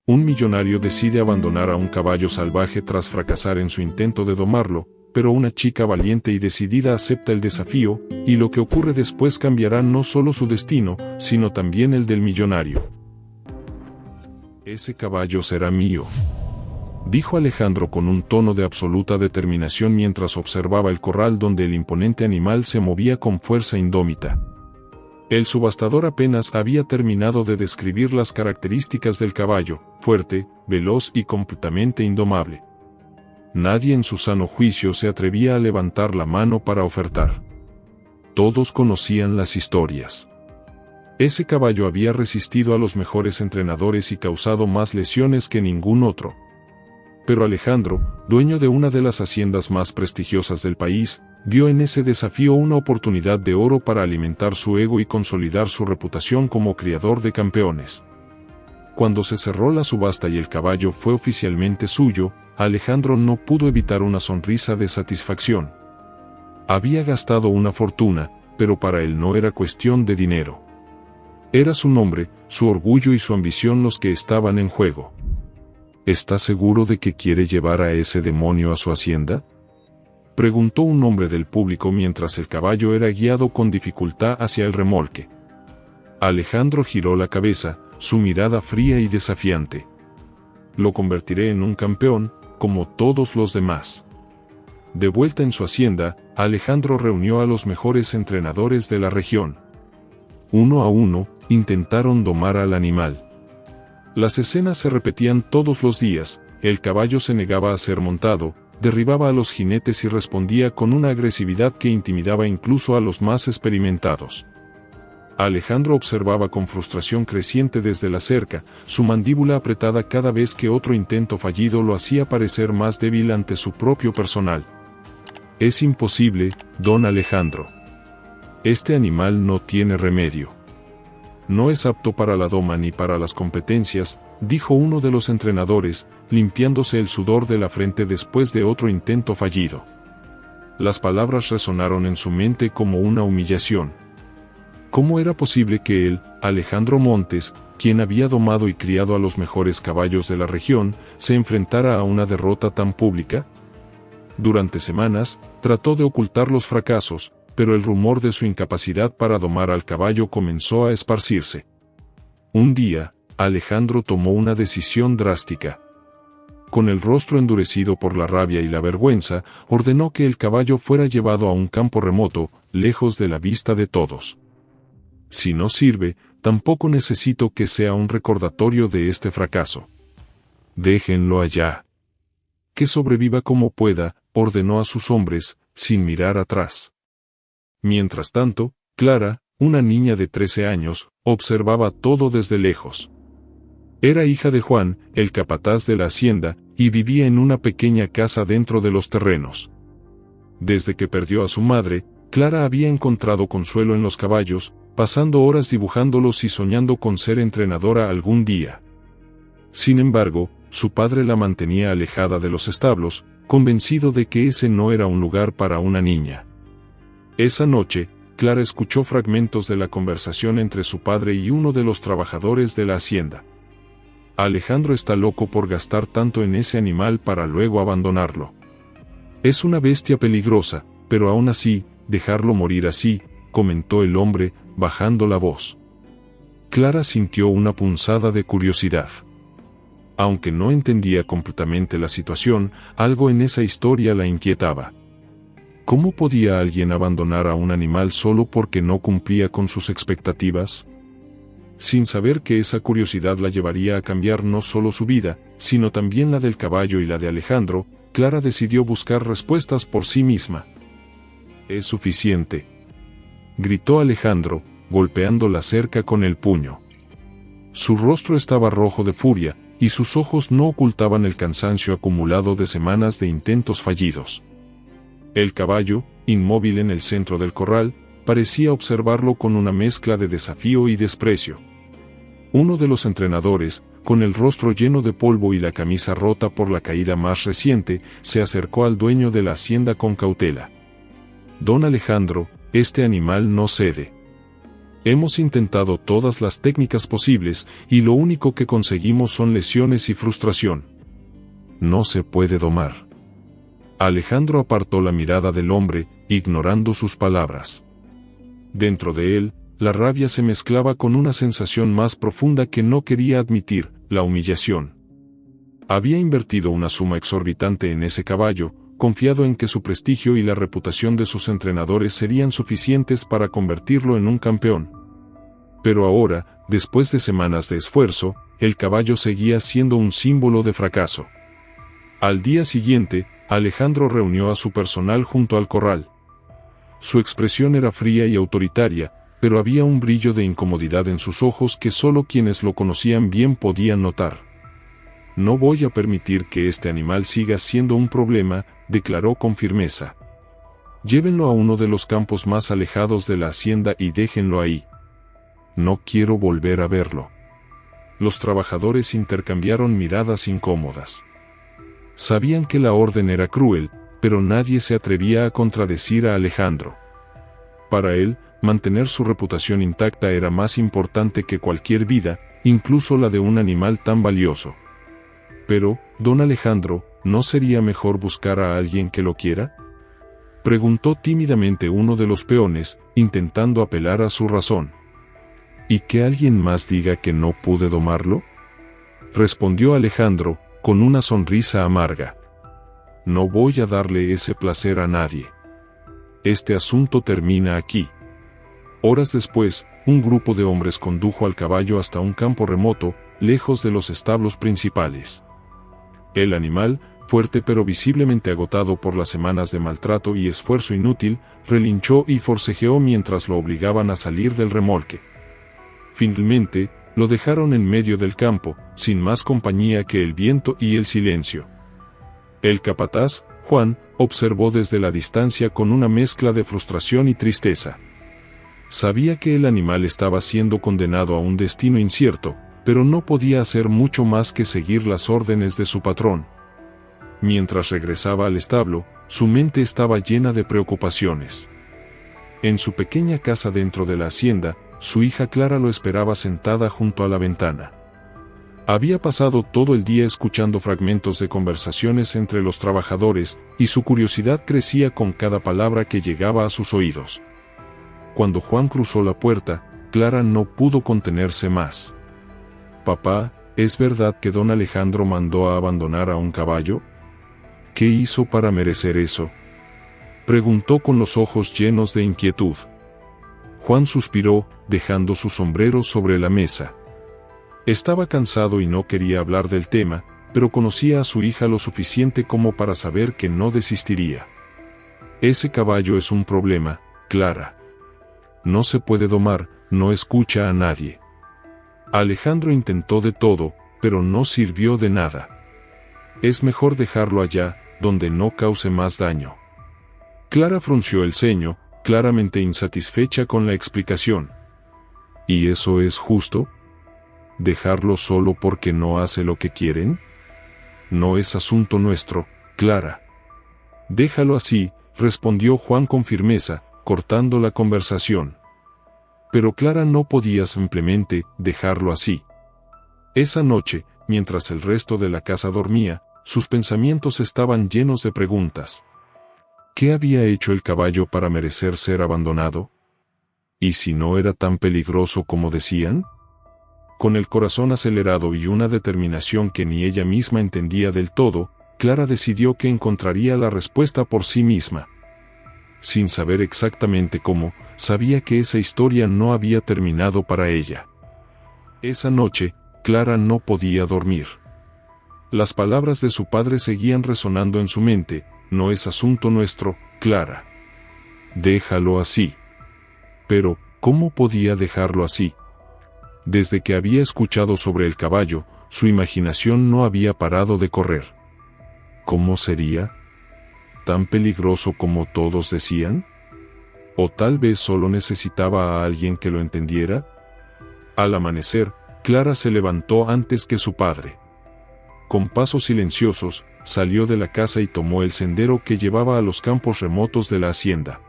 Un millonario decide abandonar a un caballo salvaje tras fracasar en su intento de domarlo, pero una chica valiente y decidida acepta el desafío, y lo que ocurre después cambiará no solo su destino, sino también el del millonario. «Ese caballo será mío», dijo Alejandro con un tono de absoluta determinación mientras observaba el corral donde el imponente animal se movía con fuerza indómita. El subastador apenas había terminado de describir las características del caballo: fuerte, veloz y completamente indomable. Nadie en su sano juicio se atrevía a levantar la mano para ofertar. Todos conocían las historias. Ese caballo había resistido a los mejores entrenadores y causado más lesiones que ningún otro. Pero Alejandro, dueño de una de las haciendas más prestigiosas del país, vio en ese desafío una oportunidad de oro para alimentar su ego y consolidar su reputación como criador de campeones. Cuando se cerró la subasta y el caballo fue oficialmente suyo, Alejandro no pudo evitar una sonrisa de satisfacción. Había gastado una fortuna, pero para él no era cuestión de dinero. Era su nombre, su orgullo y su ambición los que estaban en juego. ¿Está seguro de que quiere llevar a ese demonio a su hacienda?, preguntó un hombre del público mientras el caballo era guiado con dificultad hacia el remolque. Alejandro giró la cabeza, su mirada fría y desafiante. «Lo convertiré en un campeón, como todos los demás». De vuelta en su hacienda, Alejandro reunió a los mejores entrenadores de la región. Uno a uno, intentaron domar al animal. Las escenas se repetían todos los días: el caballo se negaba a ser montado, derribaba a los jinetes y respondía con una agresividad que intimidaba incluso a los más experimentados. Alejandro observaba con frustración creciente desde la cerca, su mandíbula apretada cada vez que otro intento fallido lo hacía parecer más débil ante su propio personal. «Es imposible, don Alejandro. Este animal no tiene remedio. No es apto para la doma ni para las competencias», dijo uno de los entrenadores, limpiándose el sudor de la frente después de otro intento fallido. Las palabras resonaron en su mente como una humillación. ¿Cómo era posible que él, Alejandro Montes, quien había domado y criado a los mejores caballos de la región, se enfrentara a una derrota tan pública? Durante semanas, trató de ocultar los fracasos, pero el rumor de su incapacidad para domar al caballo comenzó a esparcirse. Un día, Alejandro tomó una decisión drástica. Con el rostro endurecido por la rabia y la vergüenza, ordenó que el caballo fuera llevado a un campo remoto, lejos de la vista de todos. «Si no sirve, tampoco necesito que sea un recordatorio de este fracaso. Déjenlo allá. Que sobreviva como pueda», ordenó a sus hombres, sin mirar atrás. Mientras tanto, Clara, una niña de 13 años, observaba todo desde lejos. Era hija de Juan, el capataz de la hacienda, y vivía en una pequeña casa dentro de los terrenos. Desde que perdió a su madre, Clara había encontrado consuelo en los caballos, pasando horas dibujándolos y soñando con ser entrenadora algún día. Sin embargo, su padre la mantenía alejada de los establos, convencido de que ese no era un lugar para una niña. Esa noche, Clara escuchó fragmentos de la conversación entre su padre y uno de los trabajadores de la hacienda. «Alejandro está loco por gastar tanto en ese animal para luego abandonarlo. Es una bestia peligrosa, pero aún así, dejarlo morir así», comentó el hombre, bajando la voz. Clara sintió una punzada de curiosidad. Aunque no entendía completamente la situación, algo en esa historia la inquietaba. ¿Cómo podía alguien abandonar a un animal solo porque no cumplía con sus expectativas? Sin saber que esa curiosidad la llevaría a cambiar no solo su vida, sino también la del caballo y la de Alejandro, Clara decidió buscar respuestas por sí misma. «Es suficiente», gritó Alejandro, golpeando la cerca con el puño. Su rostro estaba rojo de furia, y sus ojos no ocultaban el cansancio acumulado de semanas de intentos fallidos. El caballo, inmóvil en el centro del corral, parecía observarlo con una mezcla de desafío y desprecio. Uno de los entrenadores, con el rostro lleno de polvo y la camisa rota por la caída más reciente, se acercó al dueño de la hacienda con cautela. «Don Alejandro, este animal no cede. Hemos intentado todas las técnicas posibles y lo único que conseguimos son lesiones y frustración. No se puede domar. Alejandro apartó la mirada del hombre, ignorando sus palabras. Dentro de él, la rabia se mezclaba con una sensación más profunda que no quería admitir, la humillación. Había invertido una suma exorbitante en ese caballo, confiado en que su prestigio y la reputación de sus entrenadores serían suficientes para convertirlo en un campeón. Pero ahora, después de semanas de esfuerzo, el caballo seguía siendo un símbolo de fracaso. Al día siguiente, Alejandro reunió a su personal junto al corral. Su expresión era fría y autoritaria, pero había un brillo de incomodidad en sus ojos que solo quienes lo conocían bien podían notar. No voy a permitir que este animal siga siendo un problema, declaró con firmeza. Llévenlo a uno de los campos más alejados de la hacienda y déjenlo ahí. No quiero volver a verlo. Los trabajadores intercambiaron miradas incómodas. Sabían que la orden era cruel, pero nadie se atrevía a contradecir a Alejandro. Para él, mantener su reputación intacta era más importante que cualquier vida, incluso la de un animal tan valioso. Pero, don Alejandro, ¿no sería mejor buscar a alguien que lo quiera?, preguntó tímidamente uno de los peones, intentando apelar a su razón. ¿Y que alguien más diga que no pude domarlo?, respondió Alejandro, con una sonrisa amarga. No voy a darle ese placer a nadie. Este asunto termina aquí. Horas después, un grupo de hombres condujo al caballo hasta un campo remoto, lejos de los establos principales. El animal, fuerte pero visiblemente agotado por las semanas de maltrato y esfuerzo inútil, relinchó y forcejeó mientras lo obligaban a salir del remolque. Finalmente, lo dejaron en medio del campo, sin más compañía que el viento y el silencio. El capataz, Juan, observó desde la distancia con una mezcla de frustración y tristeza. Sabía que el animal estaba siendo condenado a un destino incierto, pero no podía hacer mucho más que seguir las órdenes de su patrón. Mientras regresaba al establo, su mente estaba llena de preocupaciones. En su pequeña casa dentro de la hacienda, su hija Clara lo esperaba sentada junto a la ventana. Había pasado todo el día escuchando fragmentos de conversaciones entre los trabajadores, y su curiosidad crecía con cada palabra que llegaba a sus oídos. Cuando Juan cruzó la puerta, Clara no pudo contenerse más. «Papá, ¿es verdad que don Alejandro mandó a abandonar a un caballo? ¿Qué hizo para merecer eso?», preguntó con los ojos llenos de inquietud. Juan suspiró, dejando su sombrero sobre la mesa. Estaba cansado y no quería hablar del tema, pero conocía a su hija lo suficiente como para saber que no desistiría. «Ese caballo es un problema, Clara. No se puede domar, no escucha a nadie». Alejandro intentó de todo, pero no sirvió de nada. «Es mejor dejarlo allá, donde no cause más daño». Clara frunció el ceño, claramente insatisfecha con la explicación. «¿Y eso es justo? ¿Dejarlo solo porque no hace lo que quieren? No es asunto nuestro, Clara». «Déjalo así», respondió Juan con firmeza, cortando la conversación. Pero Clara no podía simplemente dejarlo así. Esa noche, mientras el resto de la casa dormía, sus pensamientos estaban llenos de preguntas. ¿Qué había hecho el caballo para merecer ser abandonado? ¿Y si no era tan peligroso como decían? Con el corazón acelerado y una determinación que ni ella misma entendía del todo, Clara decidió que encontraría la respuesta por sí misma. Sin saber exactamente cómo, sabía que esa historia no había terminado para ella. Esa noche, Clara no podía dormir. Las palabras de su padre seguían resonando en su mente: «No es asunto nuestro, Clara. Déjalo así». Pero, ¿cómo podía dejarlo así? Desde que había escuchado sobre el caballo, su imaginación no había parado de correr. ¿Cómo sería? ¿Tan peligroso como todos decían? ¿O tal vez solo necesitaba a alguien que lo entendiera? Al amanecer, Clara se levantó antes que su padre. Con pasos silenciosos, salió de la casa y tomó el sendero que llevaba a los campos remotos de la hacienda.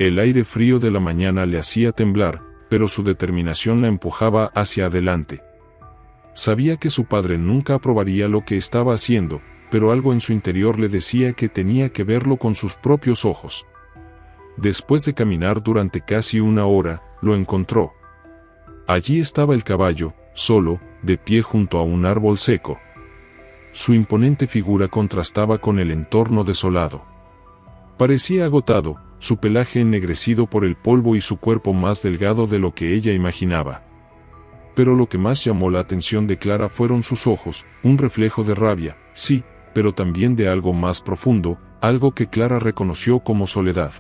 El aire frío de la mañana le hacía temblar, pero su determinación la empujaba hacia adelante. Sabía que su padre nunca aprobaría lo que estaba haciendo, pero algo en su interior le decía que tenía que verlo con sus propios ojos. Después de caminar durante casi una hora, lo encontró. Allí estaba el caballo, solo, de pie junto a un árbol seco. Su imponente figura contrastaba con el entorno desolado. Parecía agotado, su pelaje ennegrecido por el polvo y su cuerpo más delgado de lo que ella imaginaba. Pero lo que más llamó la atención de Clara fueron sus ojos, un reflejo de rabia, sí, pero también de algo más profundo, algo que Clara reconoció como soledad.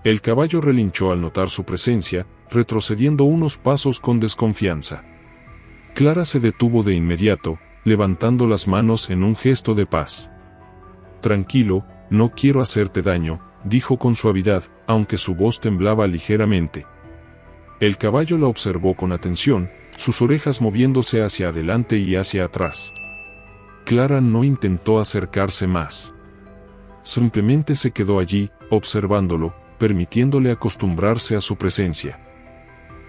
El caballo relinchó al notar su presencia, retrocediendo unos pasos con desconfianza. Clara se detuvo de inmediato, levantando las manos en un gesto de paz. «Tranquilo, no quiero hacerte daño», dijo con suavidad, aunque su voz temblaba ligeramente. El caballo la observó con atención, sus orejas moviéndose hacia adelante y hacia atrás. Clara no intentó acercarse más. Simplemente se quedó allí, observándolo, permitiéndole acostumbrarse a su presencia.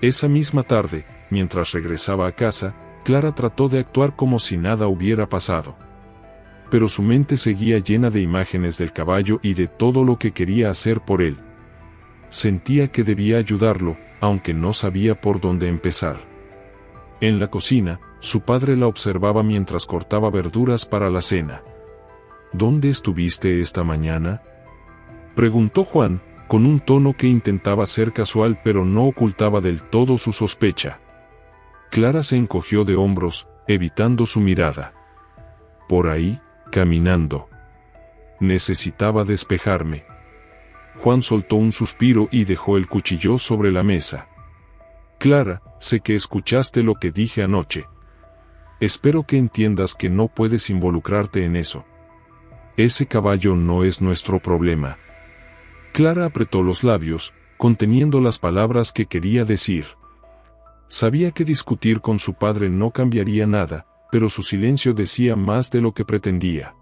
Esa misma tarde, mientras regresaba a casa, Clara trató de actuar como si nada hubiera pasado. Pero su mente seguía llena de imágenes del caballo y de todo lo que quería hacer por él. Sentía que debía ayudarlo, aunque no sabía por dónde empezar. En la cocina, su padre la observaba mientras cortaba verduras para la cena. «¿Dónde estuviste esta mañana?», preguntó Juan, con un tono que intentaba ser casual pero no ocultaba del todo su sospecha. Clara se encogió de hombros, evitando su mirada. «Por ahí, caminando. Necesitaba despejarme». Juan soltó un suspiro y dejó el cuchillo sobre la mesa. «Clara, sé que escuchaste lo que dije anoche. Espero que entiendas que no puedes involucrarte en eso. Ese caballo no es nuestro problema». Clara apretó los labios, conteniendo las palabras que quería decir. Sabía que discutir con su padre no cambiaría nada, pero su silencio decía más de lo que pretendía.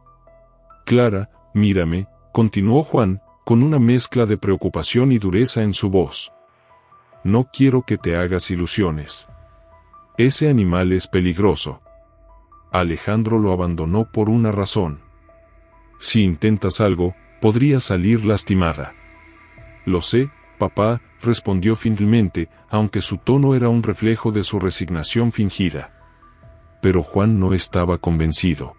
«Clara, mírame», continuó Juan, con una mezcla de preocupación y dureza en su voz. «No quiero que te hagas ilusiones. Ese animal es peligroso. Alejandro lo abandonó por una razón. Si intentas algo, podría salir lastimada». «Lo sé, papá», respondió finalmente, aunque su tono era un reflejo de su resignación fingida. Pero Juan no estaba convencido.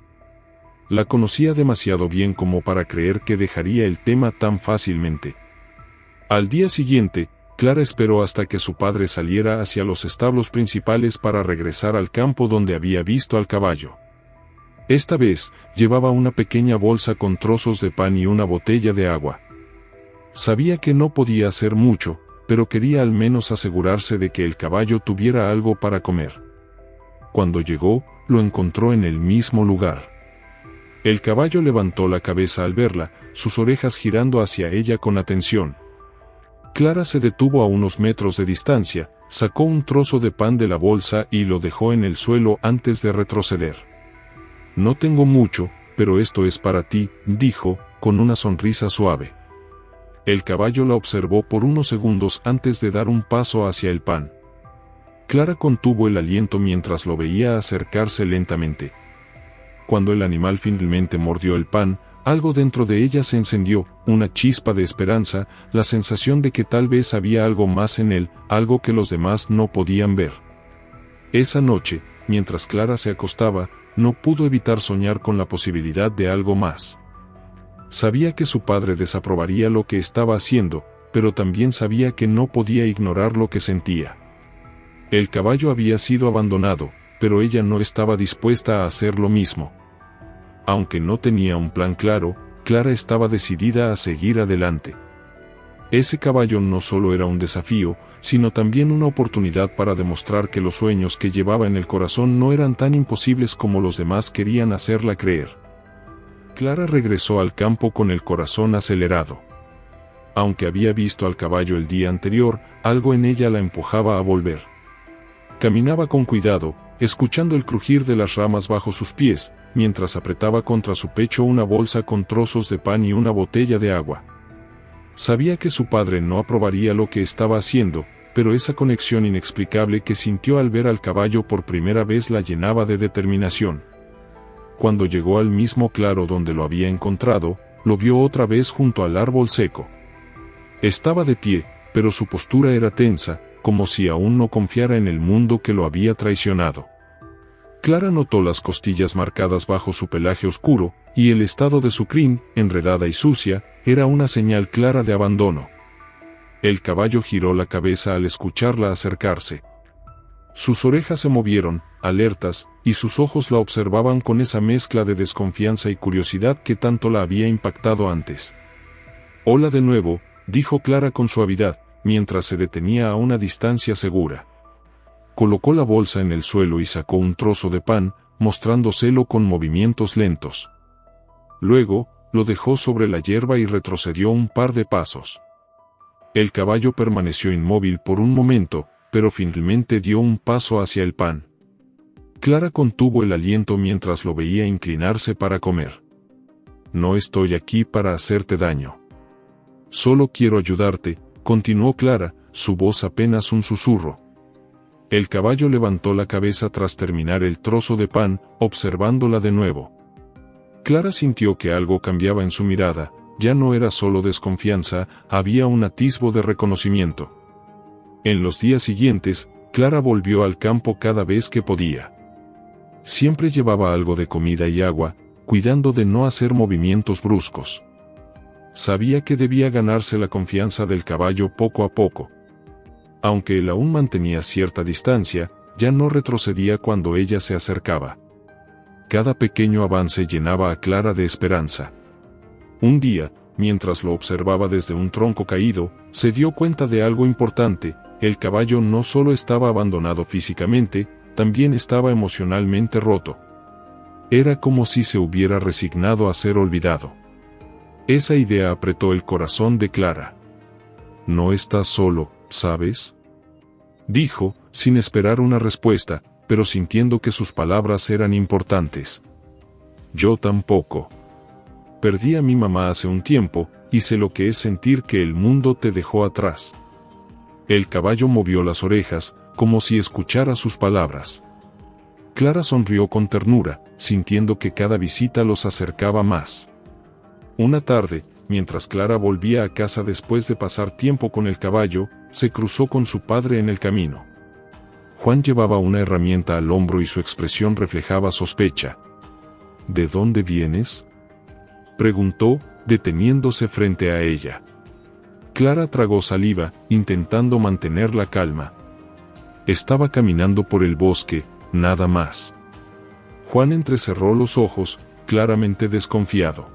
La conocía demasiado bien como para creer que dejaría el tema tan fácilmente. Al día siguiente, Clara esperó hasta que su padre saliera hacia los establos principales para regresar al campo donde había visto al caballo. Esta vez, llevaba una pequeña bolsa con trozos de pan y una botella de agua. Sabía que no podía hacer mucho, pero quería al menos asegurarse de que el caballo tuviera algo para comer. Cuando llegó, lo encontró en el mismo lugar. El caballo levantó la cabeza al verla, sus orejas girando hacia ella con atención. Clara se detuvo a unos metros de distancia, sacó un trozo de pan de la bolsa y lo dejó en el suelo antes de retroceder. «No tengo mucho, pero esto es para ti», dijo, con una sonrisa suave. El caballo la observó por unos segundos antes de dar un paso hacia el pan. Clara contuvo el aliento mientras lo veía acercarse lentamente. Cuando el animal finalmente mordió el pan, algo dentro de ella se encendió, una chispa de esperanza, la sensación de que tal vez había algo más en él, algo que los demás no podían ver. Esa noche, mientras Clara se acostaba, no pudo evitar soñar con la posibilidad de algo más. Sabía que su padre desaprobaría lo que estaba haciendo, pero también sabía que no podía ignorar lo que sentía. El caballo había sido abandonado, pero ella no estaba dispuesta a hacer lo mismo. Aunque no tenía un plan claro, Clara estaba decidida a seguir adelante. Ese caballo no solo era un desafío, sino también una oportunidad para demostrar que los sueños que llevaba en el corazón no eran tan imposibles como los demás querían hacerla creer. Clara regresó al campo con el corazón acelerado. Aunque había visto al caballo el día anterior, algo en ella la empujaba a volver. Caminaba con cuidado, escuchando el crujir de las ramas bajo sus pies, mientras apretaba contra su pecho una bolsa con trozos de pan y una botella de agua. Sabía que su padre no aprobaría lo que estaba haciendo, pero esa conexión inexplicable que sintió al ver al caballo por primera vez la llenaba de determinación. Cuando llegó al mismo claro donde lo había encontrado, lo vio otra vez junto al árbol seco. Estaba de pie, pero su postura era tensa, como si aún no confiara en el mundo que lo había traicionado. Clara notó las costillas marcadas bajo su pelaje oscuro, y el estado de su crin, enredada y sucia, era una señal clara de abandono. El caballo giró la cabeza al escucharla acercarse. Sus orejas se movieron, alertas, y sus ojos la observaban con esa mezcla de desconfianza y curiosidad que tanto la había impactado antes. «Hola de nuevo», dijo Clara con suavidad, mientras se detenía a una distancia segura. Colocó la bolsa en el suelo y sacó un trozo de pan, mostrándoselo con movimientos lentos. Luego, lo dejó sobre la hierba y retrocedió un par de pasos. El caballo permaneció inmóvil por un momento, pero finalmente dio un paso hacia el pan. Clara contuvo el aliento mientras lo veía inclinarse para comer. «No estoy aquí para hacerte daño. Solo quiero ayudarte», continuó Clara, su voz apenas un susurro. El caballo levantó la cabeza tras terminar el trozo de pan, observándola de nuevo. Clara sintió que algo cambiaba en su mirada, ya no era solo desconfianza, había un atisbo de reconocimiento. En los días siguientes, Clara volvió al campo cada vez que podía. Siempre llevaba algo de comida y agua, cuidando de no hacer movimientos bruscos. Sabía que debía ganarse la confianza del caballo poco a poco. Aunque él aún mantenía cierta distancia, ya no retrocedía cuando ella se acercaba. Cada pequeño avance llenaba a Clara de esperanza. Un día, mientras lo observaba desde un tronco caído, se dio cuenta de algo importante: el caballo no solo estaba abandonado físicamente, también estaba emocionalmente roto. Era como si se hubiera resignado a ser olvidado. Esa idea apretó el corazón de Clara. «No estás solo, ¿sabes?», dijo, sin esperar una respuesta, pero sintiendo que sus palabras eran importantes. «Yo tampoco. Perdí a mi mamá hace un tiempo, y sé lo que es sentir que el mundo te dejó atrás». El caballo movió las orejas, como si escuchara sus palabras. Clara sonrió con ternura, sintiendo que cada visita los acercaba más. Una tarde, mientras Clara volvía a casa después de pasar tiempo con el caballo, se cruzó con su padre en el camino. Juan llevaba una herramienta al hombro y su expresión reflejaba sospecha. «¿De dónde vienes?», preguntó, deteniéndose frente a ella. Clara tragó saliva, intentando mantener la calma. Estaba caminando por el bosque, nada más. Juan entrecerró los ojos, claramente desconfiado.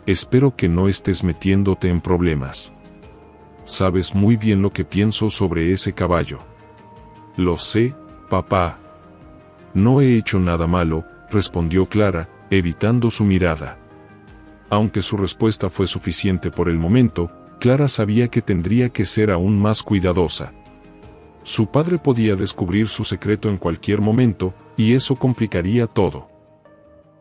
«Espero que no estés metiéndote en problemas. Sabes muy bien lo que pienso sobre ese caballo». «Lo sé, papá». «No he hecho nada malo», respondió Clara, evitando su mirada. Aunque su respuesta fue suficiente por el momento, Clara sabía que tendría que ser aún más cuidadosa. Su padre podía descubrir su secreto en cualquier momento, y eso complicaría todo.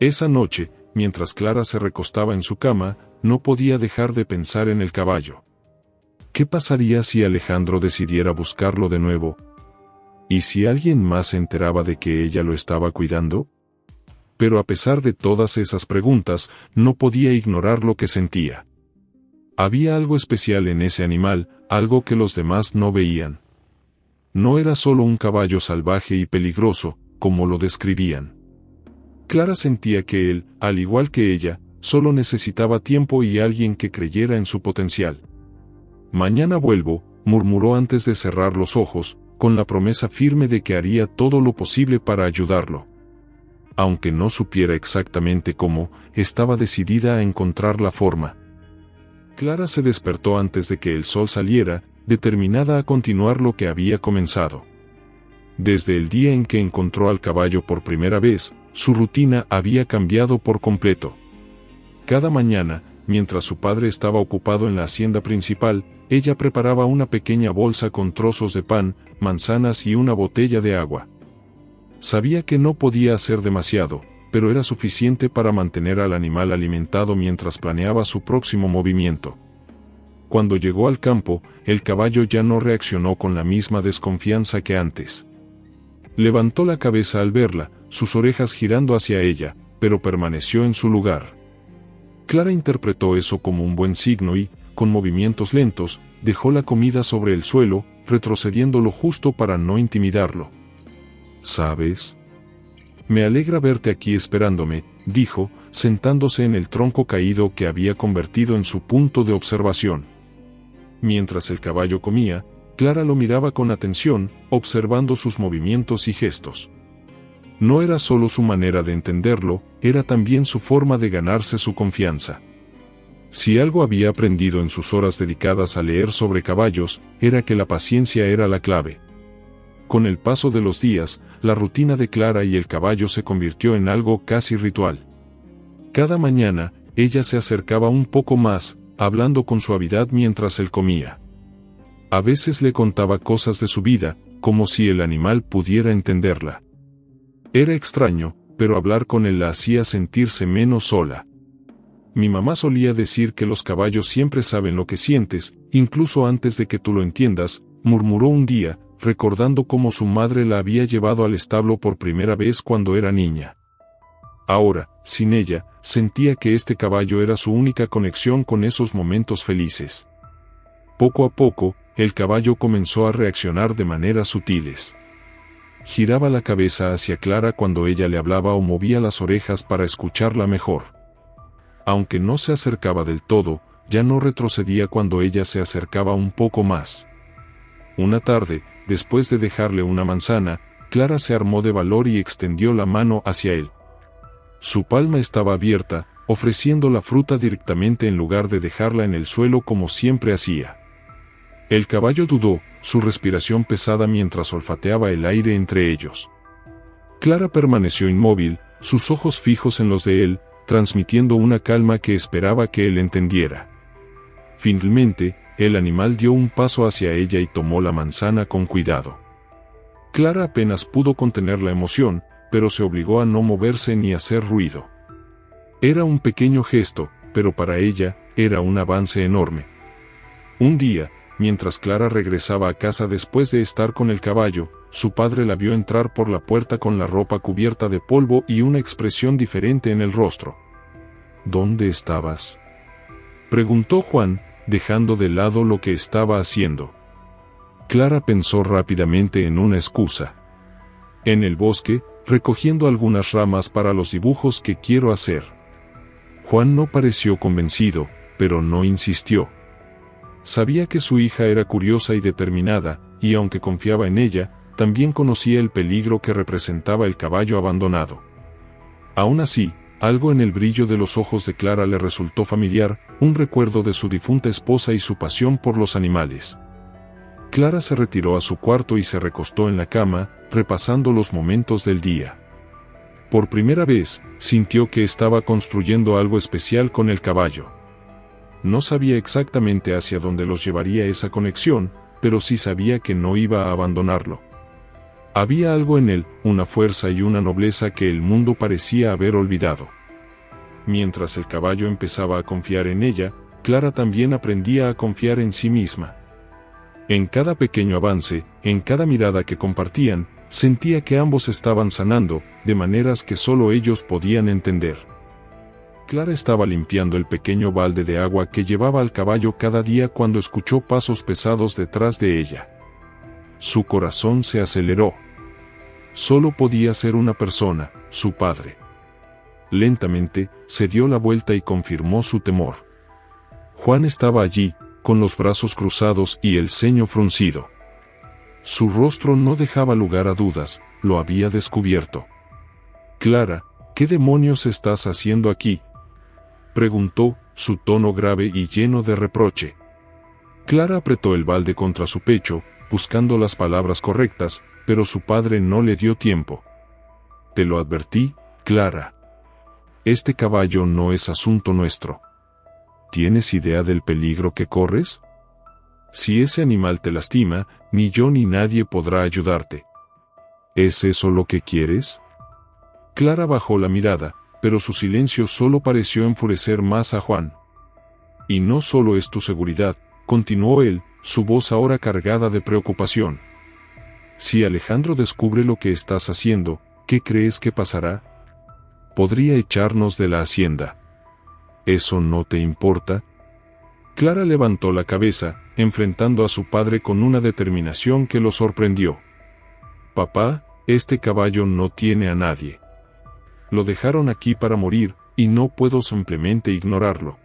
Esa noche, mientras Clara se recostaba en su cama, no podía dejar de pensar en el caballo. ¿Qué pasaría si Alejandro decidiera buscarlo de nuevo? ¿Y si alguien más se enteraba de que ella lo estaba cuidando? Pero a pesar de todas esas preguntas, no podía ignorar lo que sentía. Había algo especial en ese animal, algo que los demás no veían. No era solo un caballo salvaje y peligroso, como lo describían. Clara sentía que él, al igual que ella, solo necesitaba tiempo y alguien que creyera en su potencial. «Mañana vuelvo», murmuró antes de cerrar los ojos, con la promesa firme de que haría todo lo posible para ayudarlo. Aunque no supiera exactamente cómo, estaba decidida a encontrar la forma. Clara se despertó antes de que el sol saliera, determinada a continuar lo que había comenzado. Desde el día en que encontró al caballo por primera vez, su rutina había cambiado por completo. Cada mañana, mientras su padre estaba ocupado en la hacienda principal, ella preparaba una pequeña bolsa con trozos de pan, manzanas y una botella de agua. Sabía que no podía hacer demasiado, pero era suficiente para mantener al animal alimentado mientras planeaba su próximo movimiento. cuando llegó al campo, el caballo ya no reaccionó con la misma desconfianza que antes. Levantó la cabeza al verla, sus orejas girando hacia ella, pero permaneció en su lugar. Clara interpretó eso como un buen signo y, con movimientos lentos, dejó la comida sobre el suelo, retrocediendo lo justo para no intimidarlo. ¿Sabes? Me alegra verte aquí esperándome, dijo, sentándose en el tronco caído que había convertido en su punto de observación. Mientras el caballo comía, Clara lo miraba con atención, observando sus movimientos y gestos. No era solo su manera de entenderlo, era también su forma de ganarse su confianza. Si algo había aprendido en sus horas dedicadas a leer sobre caballos, era que la paciencia era la clave. Con el paso de los días, la rutina de Clara y el caballo se convirtió en algo casi ritual. Cada mañana, ella se acercaba un poco más, hablando con suavidad mientras él comía. A veces le contaba cosas de su vida, como si el animal pudiera entenderla. Era extraño, pero hablar con él la hacía sentirse menos sola. Mi mamá solía decir que los caballos siempre saben lo que sientes, incluso antes de que tú lo entiendas, murmuró un día, recordando cómo su madre la había llevado al establo por primera vez cuando era niña. Ahora, sin ella, sentía que este caballo era su única conexión con esos momentos felices. Poco a poco, el caballo comenzó a reaccionar de maneras sutiles. Giraba la cabeza hacia Clara cuando ella le hablaba o movía las orejas para escucharla mejor. Aunque no se acercaba del todo, ya no retrocedía cuando ella se acercaba un poco más. Una tarde, después de dejarle una manzana, Clara se armó de valor y extendió la mano hacia él. Su palma estaba abierta, ofreciendo la fruta directamente en lugar de dejarla en el suelo como siempre hacía. El caballo dudó, su respiración pesada mientras olfateaba el aire entre ellos. Clara permaneció inmóvil, sus ojos fijos en los de él, transmitiendo una calma que esperaba que él entendiera. Finalmente, el animal dio un paso hacia ella y tomó la manzana con cuidado. Clara apenas pudo contener la emoción, pero se obligó a no moverse ni hacer ruido. Era un pequeño gesto, pero para ella, era un avance enorme. Un día, mientras Clara regresaba a casa después de estar con el caballo, su padre la vio entrar por la puerta con la ropa cubierta de polvo y una expresión diferente en el rostro. ¿Dónde estabas?, preguntó Juan, dejando de lado lo que estaba haciendo. Clara pensó rápidamente en una excusa. En el bosque, recogiendo algunas ramas para los dibujos que quiero hacer. Juan no pareció convencido, pero no insistió. Sabía que su hija era curiosa y determinada, y aunque confiaba en ella, también conocía el peligro que representaba el caballo abandonado. Aún así, algo en el brillo de los ojos de Clara le resultó familiar, un recuerdo de su difunta esposa y su pasión por los animales. Clara se retiró a su cuarto y se recostó en la cama, repasando los momentos del día. Por primera vez, sintió que estaba construyendo algo especial con el caballo. No sabía exactamente hacia dónde los llevaría esa conexión, pero sí sabía que no iba a abandonarlo. Había algo en él, una fuerza y una nobleza que el mundo parecía haber olvidado. Mientras el caballo empezaba a confiar en ella, Clara también aprendía a confiar en sí misma. En cada pequeño avance, en cada mirada que compartían, sentía que ambos estaban sanando, de maneras que solo ellos podían entender. Clara estaba limpiando el pequeño balde de agua que llevaba al caballo cada día cuando escuchó pasos pesados detrás de ella. Su corazón se aceleró. Solo podía ser una persona, su padre. Lentamente, se dio la vuelta y confirmó su temor. Juan estaba allí, con los brazos cruzados y el ceño fruncido. Su rostro no dejaba lugar a dudas, lo había descubierto. «Clara, ¿qué demonios estás haciendo aquí?», preguntó, su tono grave y lleno de reproche. Clara apretó el balde contra su pecho, buscando las palabras correctas, pero su padre no le dio tiempo. «Te lo advertí, Clara. Este caballo no es asunto nuestro. ¿Tienes idea del peligro que corres? Si ese animal te lastima, ni yo ni nadie podrá ayudarte. ¿Es eso lo que quieres?». Clara bajó la mirada, pero su silencio solo pareció enfurecer más a Juan. «Y no solo es tu seguridad, continuó él, su voz ahora cargada de preocupación. Si Alejandro descubre lo que estás haciendo, ¿qué crees que pasará? Podría echarnos de la hacienda. ¿Eso no te importa? Clara levantó la cabeza, enfrentando a su padre con una determinación que lo sorprendió. Papá, este caballo no tiene a nadie. Lo dejaron aquí para morir, y no puedo simplemente ignorarlo.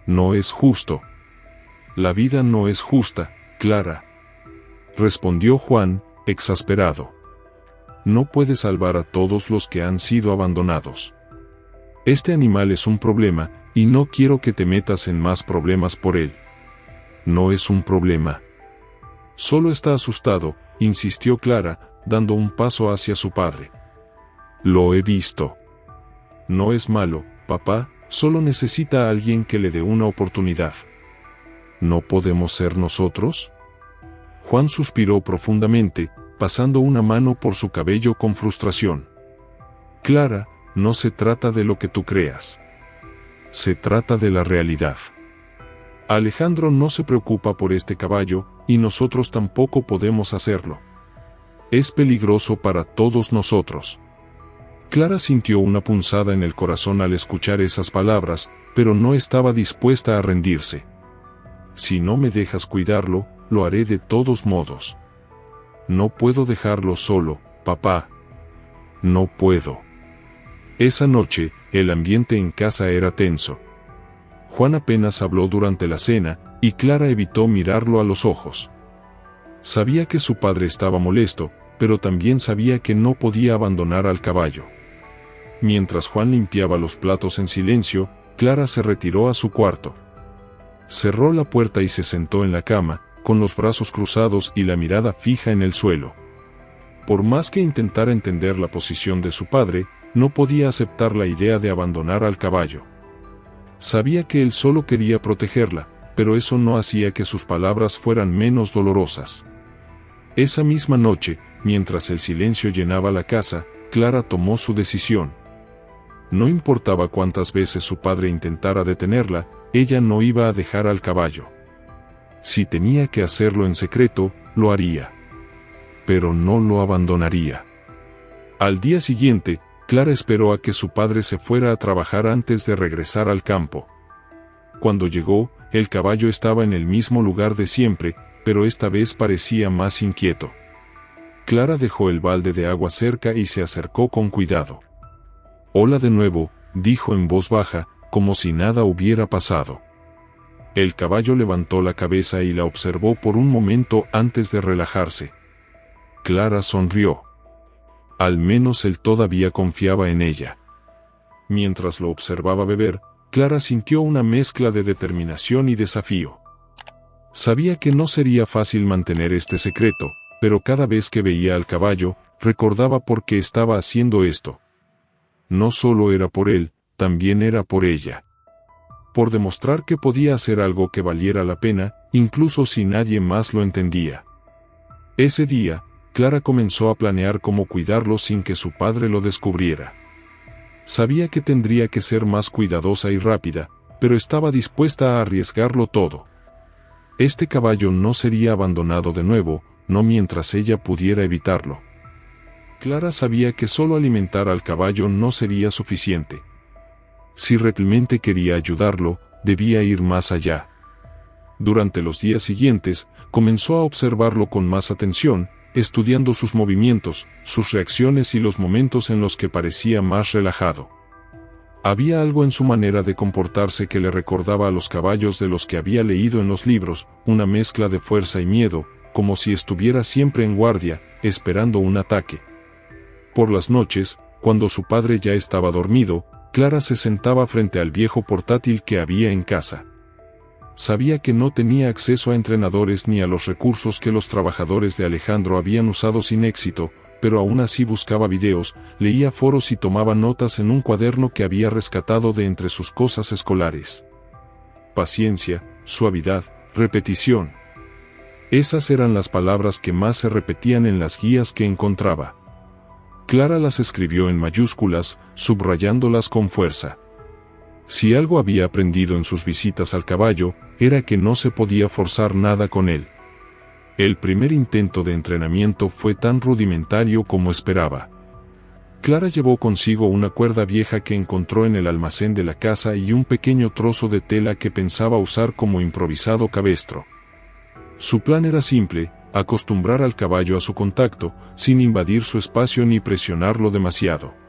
No es justo. La vida no es justa, Clara. Respondió Juan, exasperado. No puede salvar a todos los que han sido abandonados. Este animal es un problema, y no quiero que te metas en más problemas por él. No es un problema. Solo está asustado, insistió Clara, dando un paso hacia su padre. Lo he visto. No es malo, papá, solo necesita a alguien que le dé una oportunidad. ¿No podemos ser nosotros? Juan suspiró profundamente, pasando una mano por su cabello con frustración. Clara, no se trata de lo que tú creas. Se trata de la realidad. Alejandro no se preocupa por este caballo, y nosotros tampoco podemos hacerlo. Es peligroso para todos nosotros. Clara sintió una punzada en el corazón al escuchar esas palabras, pero no estaba dispuesta a rendirse. Si no me dejas cuidarlo, lo haré de todos modos. No puedo dejarlo solo, papá. No puedo. Esa noche, el ambiente en casa era tenso. Juan apenas habló durante la cena, y Clara evitó mirarlo a los ojos. Sabía que su padre estaba molesto, pero también sabía que no podía abandonar al caballo. Mientras Juan limpiaba los platos en silencio, Clara se retiró a su cuarto. Cerró la puerta y se sentó en la cama, con los brazos cruzados y la mirada fija en el suelo. Por más que intentara entender la posición de su padre, no podía aceptar la idea de abandonar al caballo. Sabía que él solo quería protegerla, pero eso no hacía que sus palabras fueran menos dolorosas. Esa misma noche, mientras el silencio llenaba la casa, Clara tomó su decisión. No importaba cuántas veces su padre intentara detenerla, ella no iba a dejar al caballo. Si tenía que hacerlo en secreto, lo haría. Pero no lo abandonaría. Al día siguiente, Clara esperó a que su padre se fuera a trabajar antes de regresar al campo. Cuando llegó, el caballo estaba en el mismo lugar de siempre, pero esta vez parecía más inquieto. Clara dejó el balde de agua cerca y se acercó con cuidado. «Hola de nuevo», dijo en voz baja, como si nada hubiera pasado. El caballo levantó la cabeza y la observó por un momento antes de relajarse. Clara sonrió. Al menos él todavía confiaba en ella. Mientras lo observaba beber, Clara sintió una mezcla de determinación y desafío. Sabía que no sería fácil mantener este secreto, pero cada vez que veía al caballo, recordaba por qué estaba haciendo esto. No solo era por él, también era por ella. Por demostrar que podía hacer algo que valiera la pena, incluso si nadie más lo entendía. Ese día, Clara comenzó a planear cómo cuidarlo sin que su padre lo descubriera. Sabía que tendría que ser más cuidadosa y rápida, pero estaba dispuesta a arriesgarlo todo. Este caballo no sería abandonado de nuevo, no mientras ella pudiera evitarlo. Clara sabía que solo alimentar al caballo no sería suficiente. Si realmente quería ayudarlo, debía ir más allá. Durante los días siguientes, comenzó a observarlo con más atención, estudiando sus movimientos, sus reacciones y los momentos en los que parecía más relajado. Había algo en su manera de comportarse que le recordaba a los caballos de los que había leído en los libros, una mezcla de fuerza y miedo, como si estuviera siempre en guardia, esperando un ataque. Por las noches, cuando su padre ya estaba dormido, Clara se sentaba frente al viejo portátil que había en casa. Sabía que no tenía acceso a entrenadores ni a los recursos que los trabajadores de Alejandro habían usado sin éxito, pero aún así buscaba videos, leía foros y tomaba notas en un cuaderno que había rescatado de entre sus cosas escolares. Paciencia, suavidad, repetición. Esas eran las palabras que más se repetían en las guías que encontraba. Clara las escribió en mayúsculas, subrayándolas con fuerza. Si algo había aprendido en sus visitas al caballo, era que no se podía forzar nada con él. El primer intento de entrenamiento fue tan rudimentario como esperaba. Clara llevó consigo una cuerda vieja que encontró en el almacén de la casa y un pequeño trozo de tela que pensaba usar como improvisado cabestro. Su plan era simple: acostumbrar al caballo a su contacto, sin invadir su espacio ni presionarlo demasiado.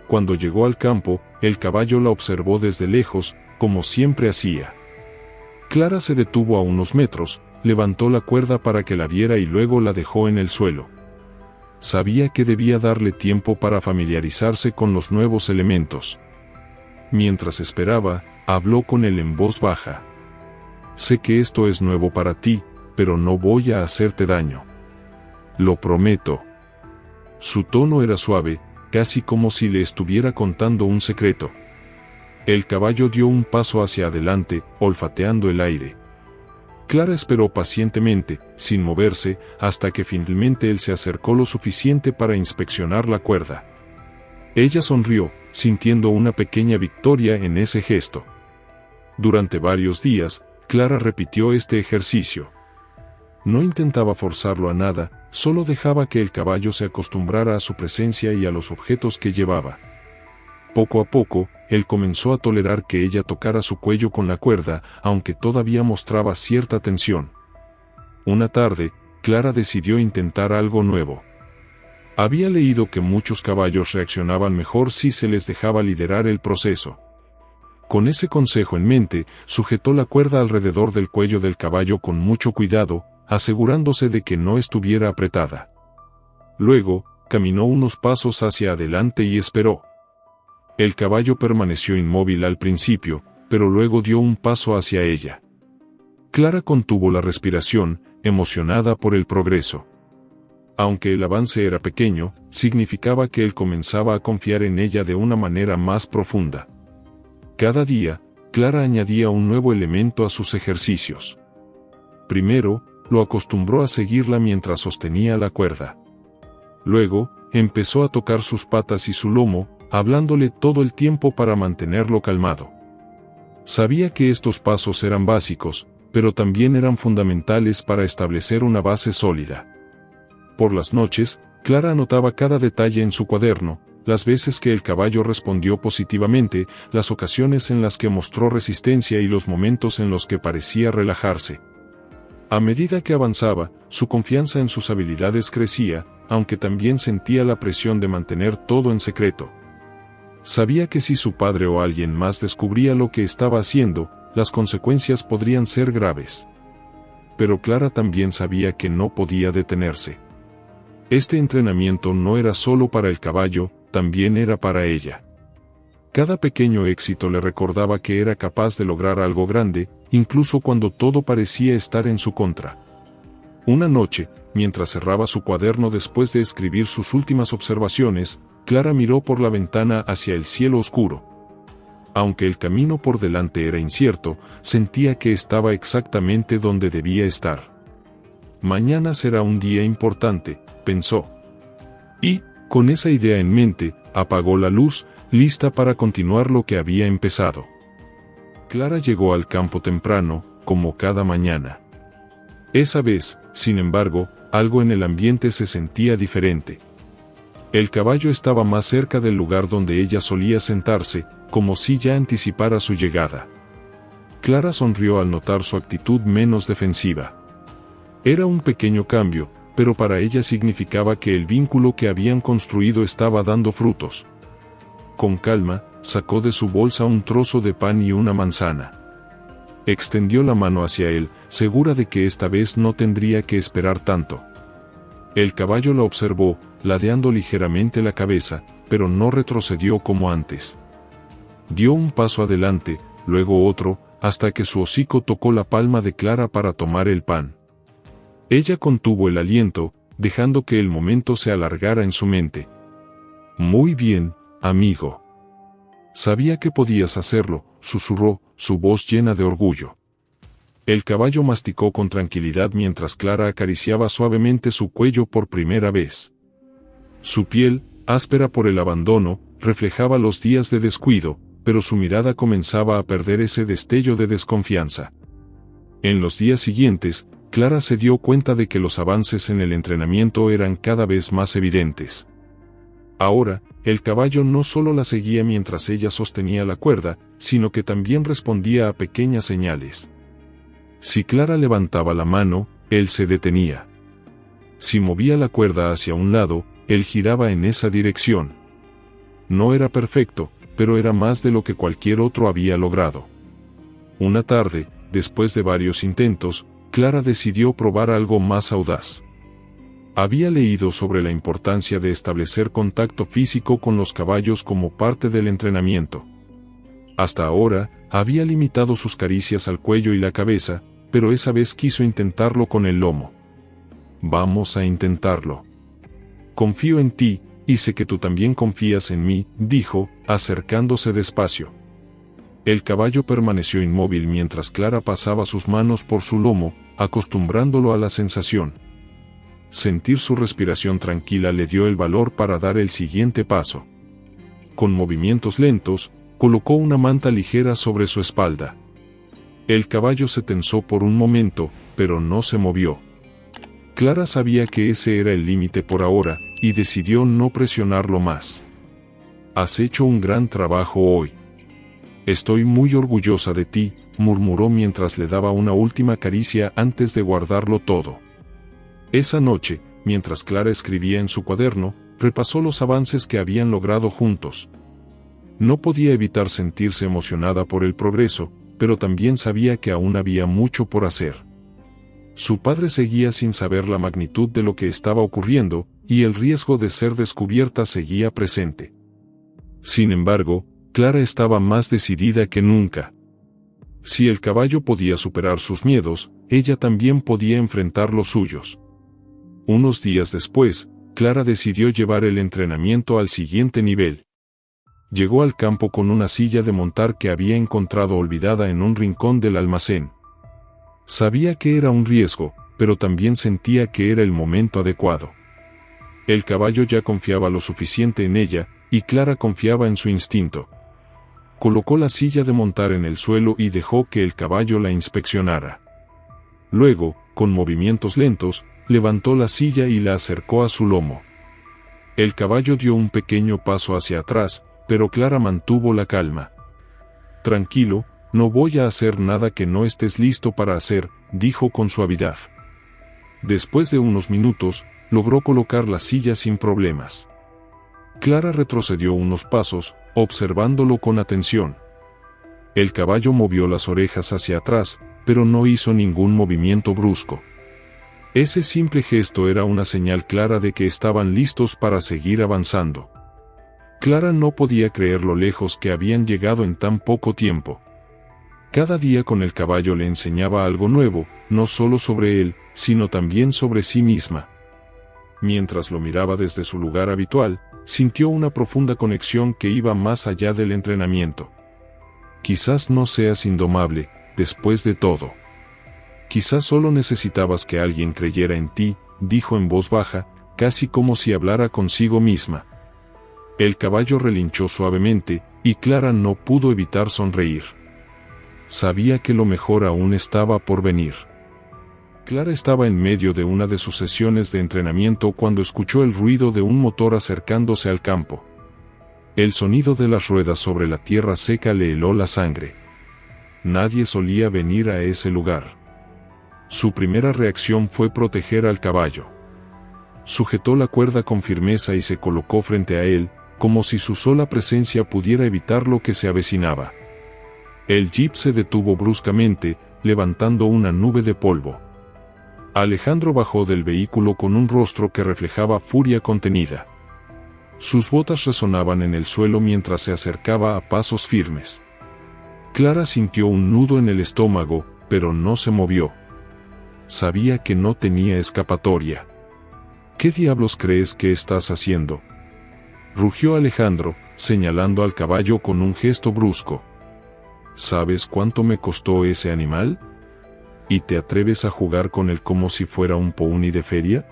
Cuando llegó al campo, el caballo la observó desde lejos, como siempre hacía. Clara se detuvo a unos metros, levantó la cuerda para que la viera y luego la dejó en el suelo. Sabía que debía darle tiempo para familiarizarse con los nuevos elementos. Mientras esperaba, habló con él en voz baja. Sé que esto es nuevo para ti, pero no voy a hacerte daño. Lo prometo. Su tono era suave, casi como si le estuviera contando un secreto. El caballo dio un paso hacia adelante, olfateando el aire. Clara esperó pacientemente, sin moverse, hasta que finalmente él se acercó lo suficiente para inspeccionar la cuerda. Ella sonrió, sintiendo una pequeña victoria en ese gesto. Durante varios días, Clara repitió este ejercicio. No intentaba forzarlo a nada, solo dejaba que el caballo se acostumbrara a su presencia y a los objetos que llevaba. Poco a poco, él comenzó a tolerar que ella tocara su cuello con la cuerda, aunque todavía mostraba cierta tensión. Una tarde, Clara decidió intentar algo nuevo. Había leído que muchos caballos reaccionaban mejor si se les dejaba liderar el proceso. Con ese consejo en mente, sujetó la cuerda alrededor del cuello del caballo con mucho cuidado, asegurándose de que no estuviera apretada. Luego, caminó unos pasos hacia adelante y esperó. El caballo permaneció inmóvil al principio, pero luego dio un paso hacia ella. Clara contuvo la respiración, emocionada por el progreso. Aunque el avance era pequeño, significaba que él comenzaba a confiar en ella de una manera más profunda. Cada día, Clara añadía un nuevo elemento a sus ejercicios. Primero, lo acostumbró a seguirla mientras sostenía la cuerda. Luego, empezó a tocar sus patas y su lomo, hablándole todo el tiempo para mantenerlo calmado. Sabía que estos pasos eran básicos, pero también eran fundamentales para establecer una base sólida. Por las noches, Clara anotaba cada detalle en su cuaderno: las veces que el caballo respondió positivamente, las ocasiones en las que mostró resistencia y los momentos en los que parecía relajarse. A medida que avanzaba, su confianza en sus habilidades crecía, aunque también sentía la presión de mantener todo en secreto. Sabía que si su padre o alguien más descubría lo que estaba haciendo, las consecuencias podrían ser graves. Pero Clara también sabía que no podía detenerse. Este entrenamiento no era solo para el caballo, también era para ella. Cada pequeño éxito le recordaba que era capaz de lograr algo grande, incluso cuando todo parecía estar en su contra. Una noche, mientras cerraba su cuaderno después de escribir sus últimas observaciones, Clara miró por la ventana hacia el cielo oscuro. Aunque el camino por delante era incierto, sentía que estaba exactamente donde debía estar. Mañana será un día importante, pensó. Y, con esa idea en mente, apagó la luz, lista para continuar lo que había empezado. Clara llegó al campo temprano, como cada mañana. Esa vez, sin embargo, algo en el ambiente se sentía diferente. El caballo estaba más cerca del lugar donde ella solía sentarse, como si ya anticipara su llegada. Clara sonrió al notar su actitud menos defensiva. Era un pequeño cambio, pero para ella significaba que el vínculo que habían construido estaba dando frutos. Con calma, sacó de su bolsa un trozo de pan y una manzana. Extendió la mano hacia él, segura de que esta vez no tendría que esperar tanto. El caballo la observó, ladeando ligeramente la cabeza, pero no retrocedió como antes. Dio un paso adelante, luego otro, hasta que su hocico tocó la palma de Clara para tomar el pan. Ella contuvo el aliento, dejando que el momento se alargara en su mente. Muy bien, amigo. Sabía que podías hacerlo, susurró, su voz llena de orgullo. El caballo masticó con tranquilidad mientras Clara acariciaba suavemente su cuello por primera vez. Su piel, áspera por el abandono, reflejaba los días de descuido, pero su mirada comenzaba a perder ese destello de desconfianza. En los días siguientes, Clara se dio cuenta de que los avances en el entrenamiento eran cada vez más evidentes. Ahora, el caballo no solo la seguía mientras ella sostenía la cuerda, sino que también respondía a pequeñas señales. Si Clara levantaba la mano, él se detenía. Si movía la cuerda hacia un lado, él giraba en esa dirección. No era perfecto, pero era más de lo que cualquier otro había logrado. Una tarde, después de varios intentos, Clara decidió probar algo más audaz. Había leído sobre la importancia de establecer contacto físico con los caballos como parte del entrenamiento. Hasta ahora, había limitado sus caricias al cuello y la cabeza, pero esa vez quiso intentarlo con el lomo. «Vamos a intentarlo. Confío en ti, y sé que tú también confías en mí», dijo, acercándose despacio. El caballo permaneció inmóvil mientras Clara pasaba sus manos por su lomo, acostumbrándolo a la sensación. Sentir su respiración tranquila le dio el valor para dar el siguiente paso. Con movimientos lentos, colocó una manta ligera sobre su espalda. El caballo se tensó por un momento, pero no se movió. Clara sabía que ese era el límite por ahora, y decidió no presionarlo más. «Has hecho un gran trabajo hoy. Estoy muy orgullosa de ti», murmuró mientras le daba una última caricia antes de guardarlo todo. Esa noche, mientras Clara escribía en su cuaderno, repasó los avances que habían logrado juntos. No podía evitar sentirse emocionada por el progreso, pero también sabía que aún había mucho por hacer. Su padre seguía sin saber la magnitud de lo que estaba ocurriendo, y el riesgo de ser descubierta seguía presente. Sin embargo, Clara estaba más decidida que nunca. Si el caballo podía superar sus miedos, ella también podía enfrentar los suyos. Unos días después, Clara decidió llevar el entrenamiento al siguiente nivel. Llegó al campo con una silla de montar que había encontrado olvidada en un rincón del almacén. Sabía que era un riesgo, pero también sentía que era el momento adecuado. El caballo ya confiaba lo suficiente en ella, y Clara confiaba en su instinto. Colocó la silla de montar en el suelo y dejó que el caballo la inspeccionara. Luego, con movimientos lentos, levantó la silla y la acercó a su lomo. El caballo dio un pequeño paso hacia atrás, pero Clara mantuvo la calma. «Tranquilo, no voy a hacer nada que no estés listo para hacer», dijo con suavidad. Después de unos minutos, logró colocar la silla sin problemas. Clara retrocedió unos pasos, observándolo con atención. El caballo movió las orejas hacia atrás, pero no hizo ningún movimiento brusco. Ese simple gesto era una señal clara de que estaban listos para seguir avanzando. Clara no podía creer lo lejos que habían llegado en tan poco tiempo. Cada día con el caballo le enseñaba algo nuevo, no solo sobre él, sino también sobre sí misma. Mientras lo miraba desde su lugar habitual, sintió una profunda conexión que iba más allá del entrenamiento. «Quizás no seas indomable, después de todo. Quizás solo necesitabas que alguien creyera en ti», dijo en voz baja, casi como si hablara consigo misma. El caballo relinchó suavemente, y Clara no pudo evitar sonreír. Sabía que lo mejor aún estaba por venir. Clara estaba en medio de una de sus sesiones de entrenamiento cuando escuchó el ruido de un motor acercándose al campo. El sonido de las ruedas sobre la tierra seca le heló la sangre. Nadie solía venir a ese lugar. Su primera reacción fue proteger al caballo. Sujetó la cuerda con firmeza y se colocó frente a él, como si su sola presencia pudiera evitar lo que se avecinaba. El jeep se detuvo bruscamente, levantando una nube de polvo. Alejandro bajó del vehículo con un rostro que reflejaba furia contenida. Sus botas resonaban en el suelo mientras se acercaba a pasos firmes. Clara sintió un nudo en el estómago, pero no se movió. Sabía que no tenía escapatoria. «¿Qué diablos crees que estás haciendo?», rugió Alejandro, señalando al caballo con un gesto brusco. «¿Sabes cuánto me costó ese animal? ¿Y te atreves a jugar con él como si fuera un pony de feria?».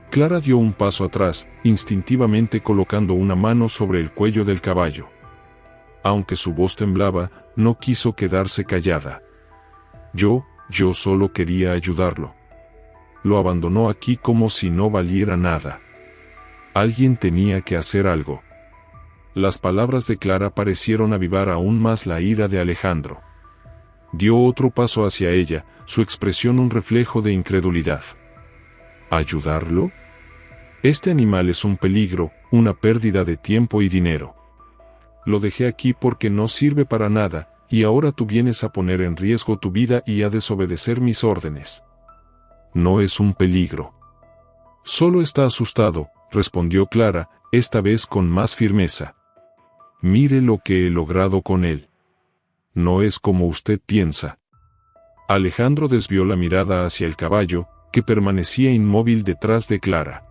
Clara dio un paso atrás, instintivamente colocando una mano sobre el cuello del caballo. Aunque su voz temblaba, no quiso quedarse callada. Yo solo quería ayudarlo. Lo abandonó aquí como si no valiera nada. Alguien tenía que hacer algo. Las palabras de Clara parecieron avivar aún más la ira de Alejandro. Dio otro paso hacia ella, su expresión un reflejo de incredulidad. ¿Ayudarlo? Este animal es un peligro, una pérdida de tiempo y dinero. Lo dejé aquí porque no sirve para nada, y ahora tú vienes a poner en riesgo tu vida y a desobedecer mis órdenes. No es un peligro. Solo está asustado, respondió Clara, esta vez con más firmeza. Mire lo que he logrado con él. No es como usted piensa. Alejandro desvió la mirada hacia el caballo, que permanecía inmóvil detrás de Clara.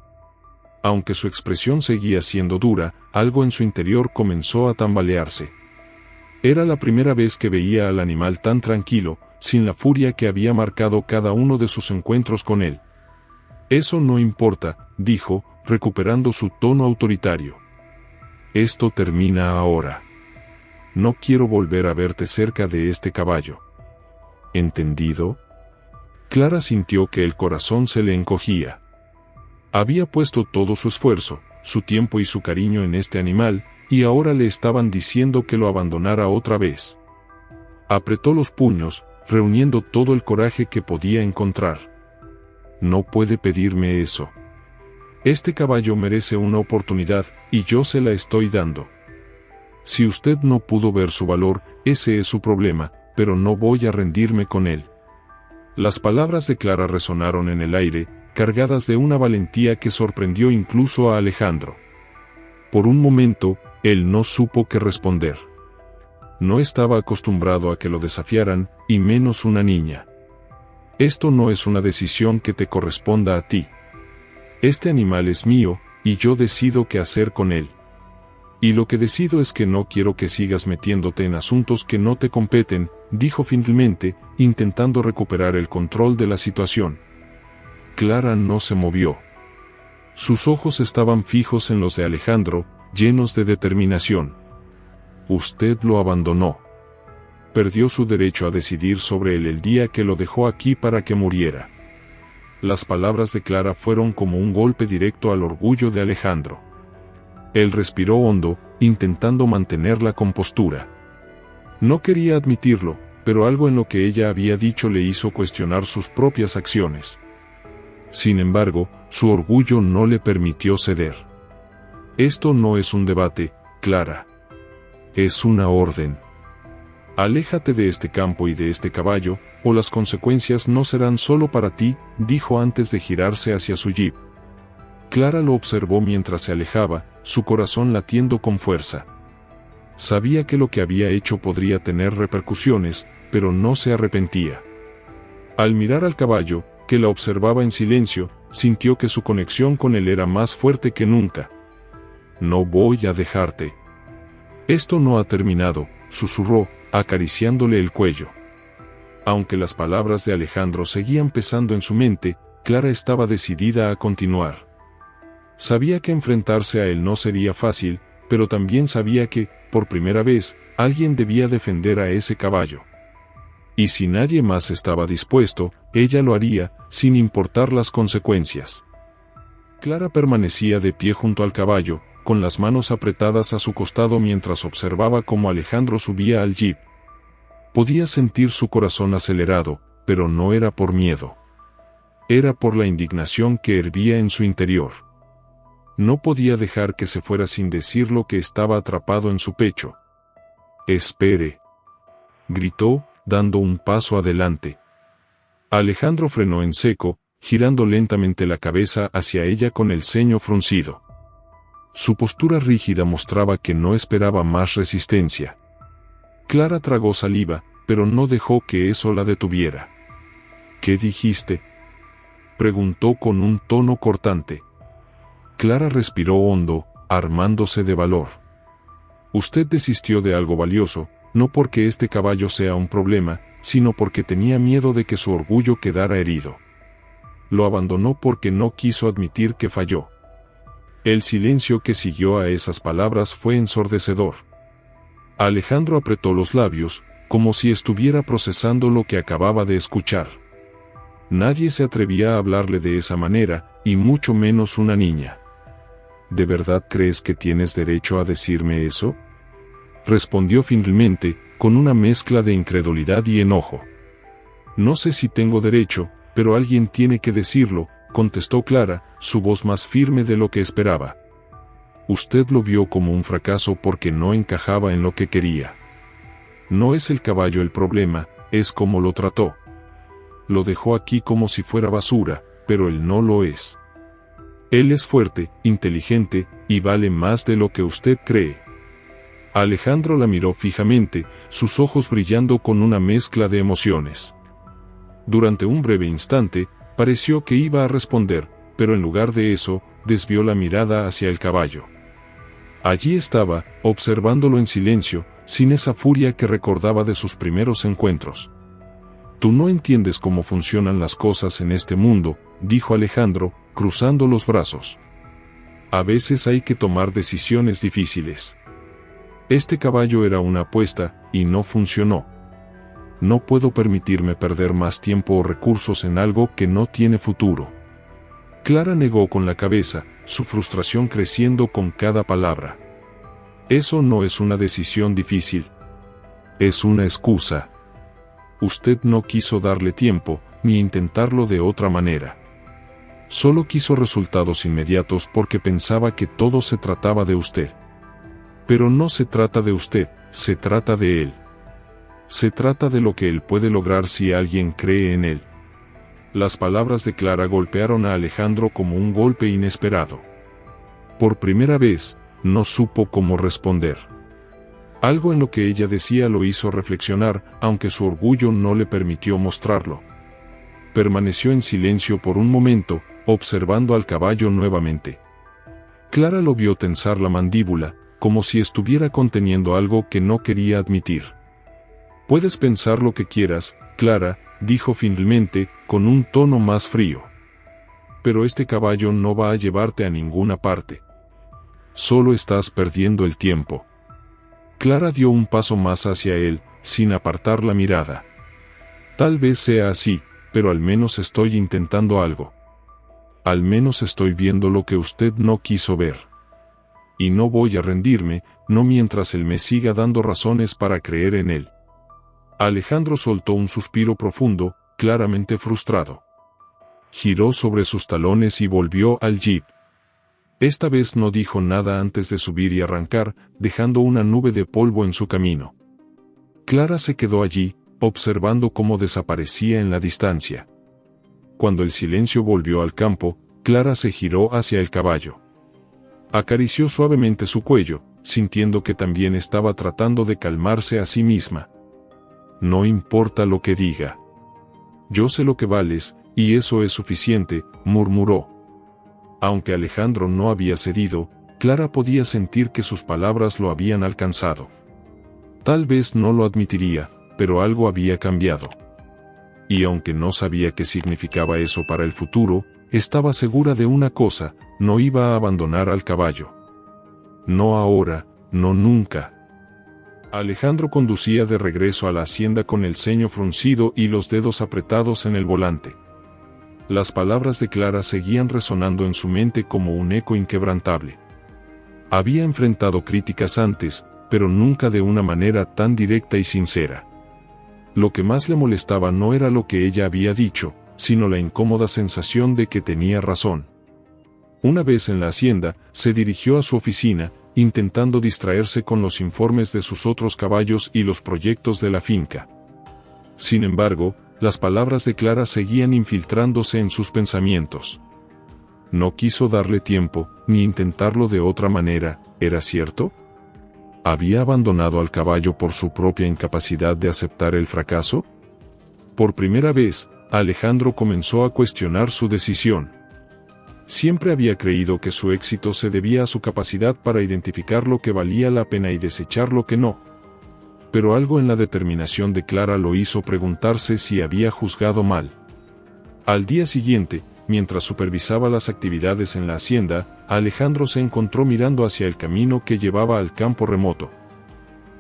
Aunque su expresión seguía siendo dura, algo en su interior comenzó a tambalearse. Era la primera vez que veía al animal tan tranquilo, sin la furia que había marcado cada uno de sus encuentros con él. Eso no importa, dijo, recuperando su tono autoritario. Esto termina ahora. No quiero volver a verte cerca de este caballo. ¿Entendido? Clara sintió que el corazón se le encogía. Había puesto todo su esfuerzo, su tiempo y su cariño en este animal, y ahora le estaban diciendo que lo abandonara otra vez. Apretó los puños, reuniendo todo el coraje que podía encontrar. No puede pedirme eso. Este caballo merece una oportunidad, y yo se la estoy dando. Si usted no pudo ver su valor, ese es su problema, pero no voy a rendirme con él. Las palabras de Clara resonaron en el aire, cargadas de una valentía que sorprendió incluso a Alejandro. Por un momento, él no supo qué responder. No estaba acostumbrado a que lo desafiaran, y menos una niña. Esto no es una decisión que te corresponda a ti. Este animal es mío, y yo decido qué hacer con él. Y lo que decido es que no quiero que sigas metiéndote en asuntos que no te competen, dijo finalmente, intentando recuperar el control de la situación. Clara no se movió. Sus ojos estaban fijos en los de Alejandro, llenos de determinación. Usted lo abandonó. Perdió su derecho a decidir sobre él el día que lo dejó aquí para que muriera. Las palabras de Clara fueron como un golpe directo al orgullo de Alejandro. Él respiró hondo, intentando mantener la compostura. No quería admitirlo, pero algo en lo que ella había dicho le hizo cuestionar sus propias acciones. Sin embargo, su orgullo no le permitió ceder. Esto no es un debate, Clara. Es una orden. Aléjate de este campo y de este caballo, o las consecuencias no serán solo para ti, dijo antes de girarse hacia su jeep. Clara lo observó mientras se alejaba, su corazón latiendo con fuerza. Sabía que lo que había hecho podría tener repercusiones, pero no se arrepentía. Al mirar al caballo, que la observaba en silencio, sintió que su conexión con él era más fuerte que nunca. No voy a dejarte. Esto no ha terminado, susurró, acariciándole el cuello. Aunque las palabras de Alejandro seguían pesando en su mente, Clara estaba decidida a continuar. Sabía que enfrentarse a él no sería fácil, pero también sabía que, por primera vez, alguien debía defender a ese caballo. Y si nadie más estaba dispuesto, ella lo haría, sin importar las consecuencias. Clara permanecía de pie junto al caballo, con las manos apretadas a su costado mientras observaba cómo Alejandro subía al jeep. Podía sentir su corazón acelerado, pero no era por miedo. Era por la indignación que hervía en su interior. No podía dejar que se fuera sin decir lo que estaba atrapado en su pecho. «Espere», gritó, dando un paso adelante. Alejandro frenó en seco, girando lentamente la cabeza hacia ella con el ceño fruncido. Su postura rígida mostraba que no esperaba más resistencia. Clara tragó saliva, pero no dejó que eso la detuviera. «¿Qué dijiste?», preguntó con un tono cortante. Clara respiró hondo, armándose de valor. «Usted desistió de algo valioso, no porque este caballo sea un problema, sino porque tenía miedo de que su orgullo quedara herido. Lo abandonó porque no quiso admitir que falló». El silencio que siguió a esas palabras fue ensordecedor. Alejandro apretó los labios, como si estuviera procesando lo que acababa de escuchar. Nadie se atrevía a hablarle de esa manera, y mucho menos una niña. ¿De verdad crees que tienes derecho a decirme eso?, respondió finalmente, con una mezcla de incredulidad y enojo. No sé si tengo derecho, pero alguien tiene que decirlo, contestó Clara, su voz más firme de lo que esperaba. Usted lo vio como un fracaso porque no encajaba en lo que quería. No es el caballo el problema, es cómo lo trató. Lo dejó aquí como si fuera basura, pero él no lo es. Él es fuerte, inteligente, y vale más de lo que usted cree. Alejandro la miró fijamente, sus ojos brillando con una mezcla de emociones. Durante un breve instante, pareció que iba a responder, pero en lugar de eso, desvió la mirada hacia el caballo. Allí estaba, observándolo en silencio, sin esa furia que recordaba de sus primeros encuentros. Tú no entiendes cómo funcionan las cosas en este mundo, dijo Alejandro, cruzando los brazos. A veces hay que tomar decisiones difíciles. Este caballo era una apuesta, y no funcionó. No puedo permitirme perder más tiempo o recursos en algo que no tiene futuro. Clara negó con la cabeza, su frustración creciendo con cada palabra. Eso no es una decisión difícil. Es una excusa. Usted no quiso darle tiempo, ni intentarlo de otra manera. Solo quiso resultados inmediatos porque pensaba que todo se trataba de usted. Pero no se trata de usted, se trata de él. Se trata de lo que él puede lograr si alguien cree en él. Las palabras de Clara golpearon a Alejandro como un golpe inesperado. Por primera vez, no supo cómo responder. Algo en lo que ella decía lo hizo reflexionar, aunque su orgullo no le permitió mostrarlo. Permaneció en silencio por un momento, observando al caballo nuevamente. Clara lo vio tensar la mandíbula, como si estuviera conteniendo algo que no quería admitir. Puedes pensar lo que quieras, Clara, dijo finalmente, con un tono más frío. Pero este caballo no va a llevarte a ninguna parte. Solo estás perdiendo el tiempo. Clara dio un paso más hacia él, sin apartar la mirada. Tal vez sea así, pero al menos estoy intentando algo. Al menos estoy viendo lo que usted no quiso ver. Y no voy a rendirme, no mientras él me siga dando razones para creer en él. Alejandro soltó un suspiro profundo, claramente frustrado. Giró sobre sus talones y volvió al jeep. Esta vez no dijo nada antes de subir y arrancar, dejando una nube de polvo en su camino. Clara se quedó allí, observando cómo desaparecía en la distancia. Cuando el silencio volvió al campo, Clara se giró hacia el caballo. Acarició suavemente su cuello, sintiendo que también estaba tratando de calmarse a sí misma. No importa lo que diga. Yo sé lo que vales, y eso es suficiente, murmuró. Aunque Alejandro no había cedido, Clara podía sentir que sus palabras lo habían alcanzado. Tal vez no lo admitiría, pero algo había cambiado. Y aunque no sabía qué significaba eso para el futuro, estaba segura de una cosa: no iba a abandonar al caballo. No ahora, no nunca. Alejandro conducía de regreso a la hacienda con el ceño fruncido y los dedos apretados en el volante. Las palabras de Clara seguían resonando en su mente como un eco inquebrantable. Había enfrentado críticas antes, pero nunca de una manera tan directa y sincera. Lo que más le molestaba no era lo que ella había dicho, sino la incómoda sensación de que tenía razón. Una vez en la hacienda, se dirigió a su oficina, intentando distraerse con los informes de sus otros caballos y los proyectos de la finca. Sin embargo, las palabras de Clara seguían infiltrándose en sus pensamientos. No quiso darle tiempo, ni intentarlo de otra manera, ¿era cierto? ¿Había abandonado al caballo por su propia incapacidad de aceptar el fracaso? Por primera vez, Alejandro comenzó a cuestionar su decisión. Siempre había creído que su éxito se debía a su capacidad para identificar lo que valía la pena y desechar lo que no. Pero algo en la determinación de Clara lo hizo preguntarse si había juzgado mal. Al día siguiente, mientras supervisaba las actividades en la hacienda, Alejandro se encontró mirando hacia el camino que llevaba al campo remoto.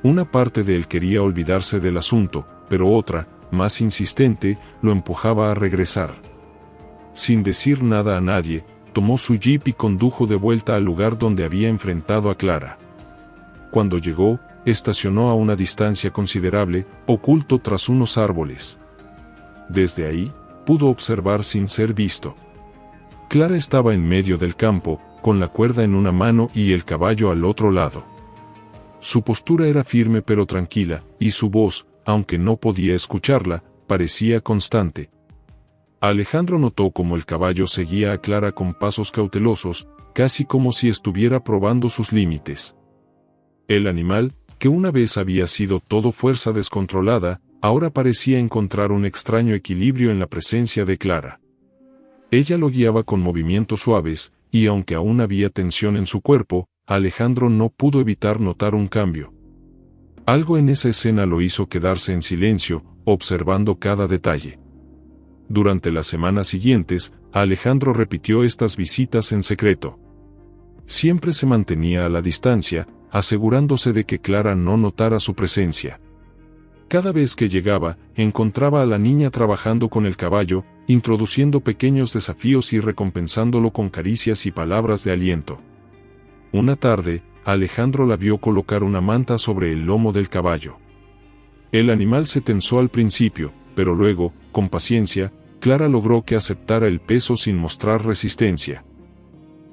Una parte de él quería olvidarse del asunto, pero otra, más insistente, lo empujaba a regresar. Sin decir nada a nadie, tomó su jeep y condujo de vuelta al lugar donde había enfrentado a Clara. Cuando llegó, estacionó a una distancia considerable, oculto tras unos árboles. Desde ahí, pudo observar sin ser visto. Clara estaba en medio del campo, con la cuerda en una mano y el caballo al otro lado. Su postura era firme pero tranquila, y su voz, aunque no podía escucharla, parecía constante. Alejandro notó cómo el caballo seguía a Clara con pasos cautelosos, casi como si estuviera probando sus límites. El animal, que una vez había sido todo fuerza descontrolada, ahora parecía encontrar un extraño equilibrio en la presencia de Clara. Ella lo guiaba con movimientos suaves, y aunque aún había tensión en su cuerpo, Alejandro no pudo evitar notar un cambio. Algo en esa escena lo hizo quedarse en silencio, observando cada detalle. Durante las semanas siguientes, Alejandro repitió estas visitas en secreto. Siempre se mantenía a la distancia, asegurándose de que Clara no notara su presencia. Cada vez que llegaba, encontraba a la niña trabajando con el caballo, introduciendo pequeños desafíos y recompensándolo con caricias y palabras de aliento. Una tarde, Alejandro la vio colocar una manta sobre el lomo del caballo. El animal se tensó al principio, pero luego, con paciencia, Clara logró que aceptara el peso sin mostrar resistencia.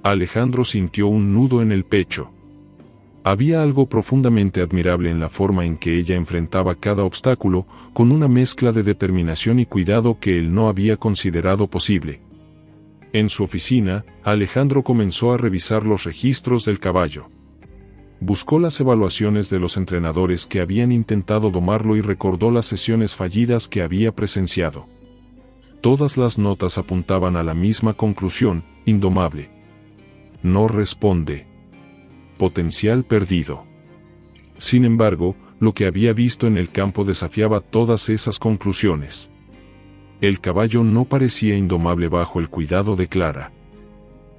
Alejandro sintió un nudo en el pecho. Había algo profundamente admirable en la forma en que ella enfrentaba cada obstáculo, con una mezcla de determinación y cuidado que él no había considerado posible. En su oficina, Alejandro comenzó a revisar los registros del caballo. Buscó las evaluaciones de los entrenadores que habían intentado domarlo y recordó las sesiones fallidas que había presenciado. Todas las notas apuntaban a la misma conclusión: indomable. No responde. Potencial perdido. Sin embargo, lo que había visto en el campo desafiaba todas esas conclusiones. El caballo no parecía indomable bajo el cuidado de Clara.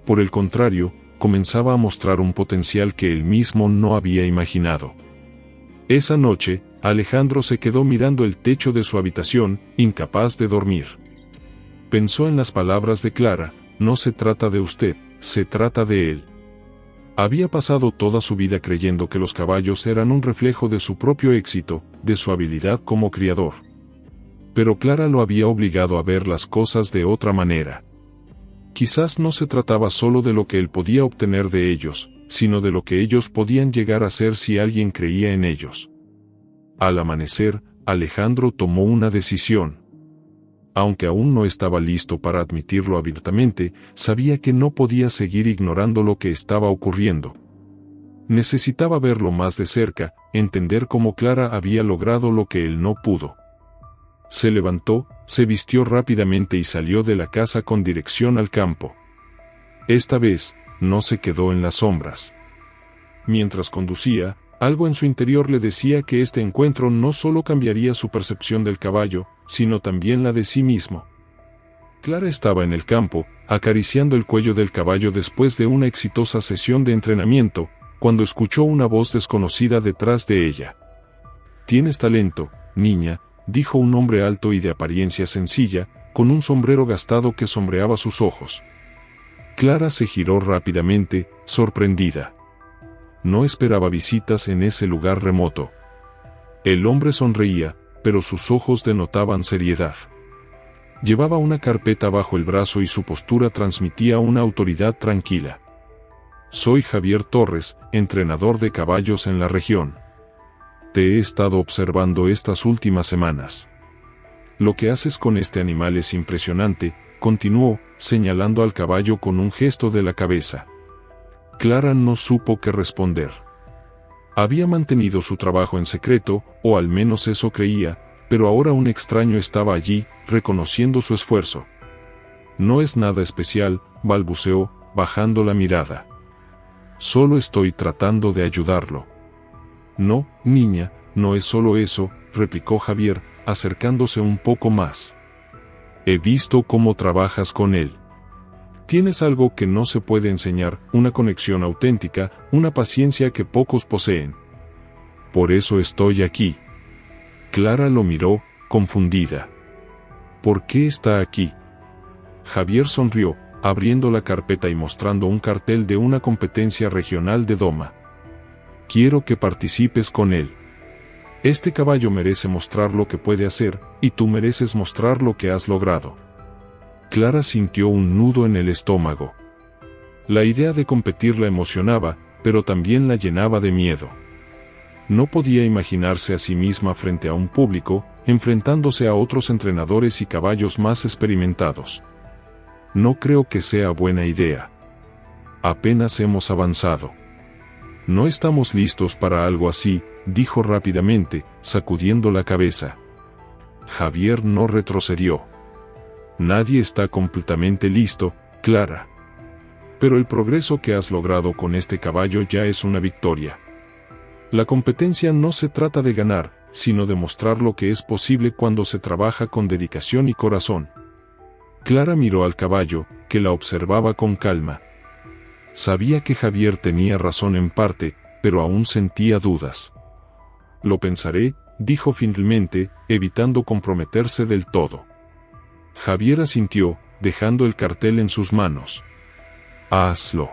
Por el contrario, comenzaba a mostrar un potencial que él mismo no había imaginado. Esa noche, Alejandro se quedó mirando el techo de su habitación, incapaz de dormir. Pensó en las palabras de Clara: no se trata de usted, se trata de él. Había pasado toda su vida creyendo que los caballos eran un reflejo de su propio éxito, de su habilidad como criador. Pero Clara lo había obligado a ver las cosas de otra manera. Quizás no se trataba solo de lo que él podía obtener de ellos, sino de lo que ellos podían llegar a ser si alguien creía en ellos. Al amanecer, Alejandro tomó una decisión. Aunque aún no estaba listo para admitirlo abiertamente, sabía que no podía seguir ignorando lo que estaba ocurriendo. Necesitaba verlo más de cerca, entender cómo Clara había logrado lo que él no pudo. Se levantó, se vistió rápidamente y salió de la casa con dirección al campo. Esta vez, no se quedó en las sombras. Mientras conducía, algo en su interior le decía que este encuentro no solo cambiaría su percepción del caballo, sino también la de sí mismo. Clara estaba en el campo, acariciando el cuello del caballo después de una exitosa sesión de entrenamiento, cuando escuchó una voz desconocida detrás de ella. «Tienes talento, niña», dijo un hombre alto y de apariencia sencilla, con un sombrero gastado que sombreaba sus ojos. Clara se giró rápidamente, sorprendida. No esperaba visitas en ese lugar remoto. El hombre sonreía, pero sus ojos denotaban seriedad. Llevaba una carpeta bajo el brazo y su postura transmitía una autoridad tranquila. «Soy Javier Torres, entrenador de caballos en la región. Te he estado observando estas últimas semanas. Lo que haces con este animal es impresionante», continuó, señalando al caballo con un gesto de la cabeza. Clara no supo qué responder. Había mantenido su trabajo en secreto, o al menos eso creía, pero ahora un extraño estaba allí, reconociendo su esfuerzo. «No es nada especial», balbuceó, bajando la mirada. «Solo estoy tratando de ayudarlo». «No, niña, no es solo eso», replicó Javier, acercándose un poco más. «He visto cómo trabajas con él. Tienes algo que no se puede enseñar, una conexión auténtica, una paciencia que pocos poseen. Por eso estoy aquí. Clara lo miró, confundida. ¿Por qué está aquí? Javier sonrió, abriendo la carpeta y mostrando un cartel de una competencia regional de doma. Quiero que participes con él. Este caballo merece mostrar lo que puede hacer, y tú mereces mostrar lo que has logrado. Clara sintió un nudo en el estómago. La idea de competir la emocionaba, pero también la llenaba de miedo. No podía imaginarse a sí misma frente a un público, enfrentándose a otros entrenadores y caballos más experimentados. No creo que sea buena idea. Apenas hemos avanzado. No estamos listos para algo así, dijo rápidamente, sacudiendo la cabeza. Javier no retrocedió. Nadie está completamente listo, Clara. Pero el progreso que has logrado con este caballo ya es una victoria. La competencia no se trata de ganar, sino de mostrar lo que es posible cuando se trabaja con dedicación y corazón. Clara miró al caballo, que la observaba con calma. Sabía que Javier tenía razón en parte, pero aún sentía dudas. Lo pensaré, dijo finalmente, evitando comprometerse del todo. Javier asintió, dejando el cartel en sus manos. Hazlo.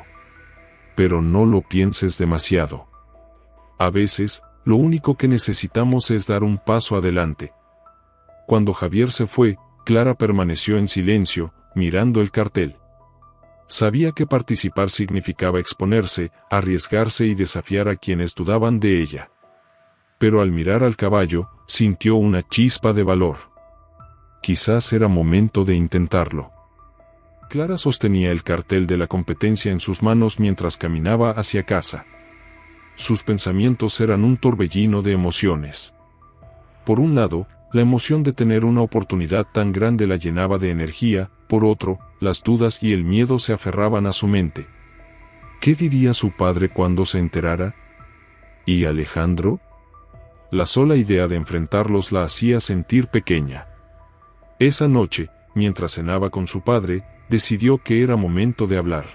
Pero no lo pienses demasiado. A veces, lo único que necesitamos es dar un paso adelante. Cuando Javier se fue, Clara permaneció en silencio, mirando el cartel. Sabía que participar significaba exponerse, arriesgarse y desafiar a quienes dudaban de ella. Pero al mirar al caballo, sintió una chispa de valor. Quizás era momento de intentarlo. Clara sostenía el cartel de la competencia en sus manos mientras caminaba hacia casa. Sus pensamientos eran un torbellino de emociones. Por un lado, la emoción de tener una oportunidad tan grande la llenaba de energía, por otro, las dudas y el miedo se aferraban a su mente. ¿Qué diría su padre cuando se enterara? ¿Y Alejandro? La sola idea de enfrentarlos la hacía sentir pequeña. Esa noche, mientras cenaba con su padre, decidió que era momento de hablar.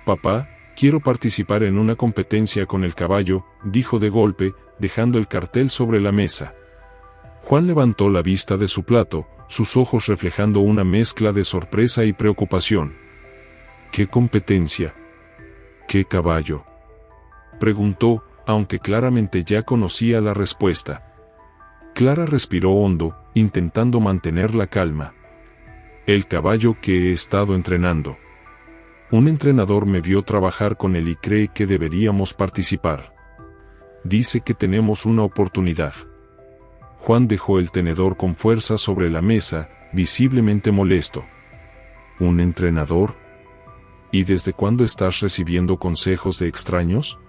«Papá, quiero participar en una competencia con el caballo», dijo de golpe, dejando el cartel sobre la mesa. Juan levantó la vista de su plato, sus ojos reflejando una mezcla de sorpresa y preocupación. «¿Qué competencia? ¿Qué caballo?», preguntó, aunque claramente ya conocía la respuesta. Clara respiró hondo, intentando mantener la calma. «El caballo que he estado entrenando. Un entrenador me vio trabajar con él y cree que deberíamos participar. Dice que tenemos una oportunidad». Juan dejó el tenedor con fuerza sobre la mesa, visiblemente molesto. ¿Un entrenador? ¿Y desde cuándo estás recibiendo consejos de extraños?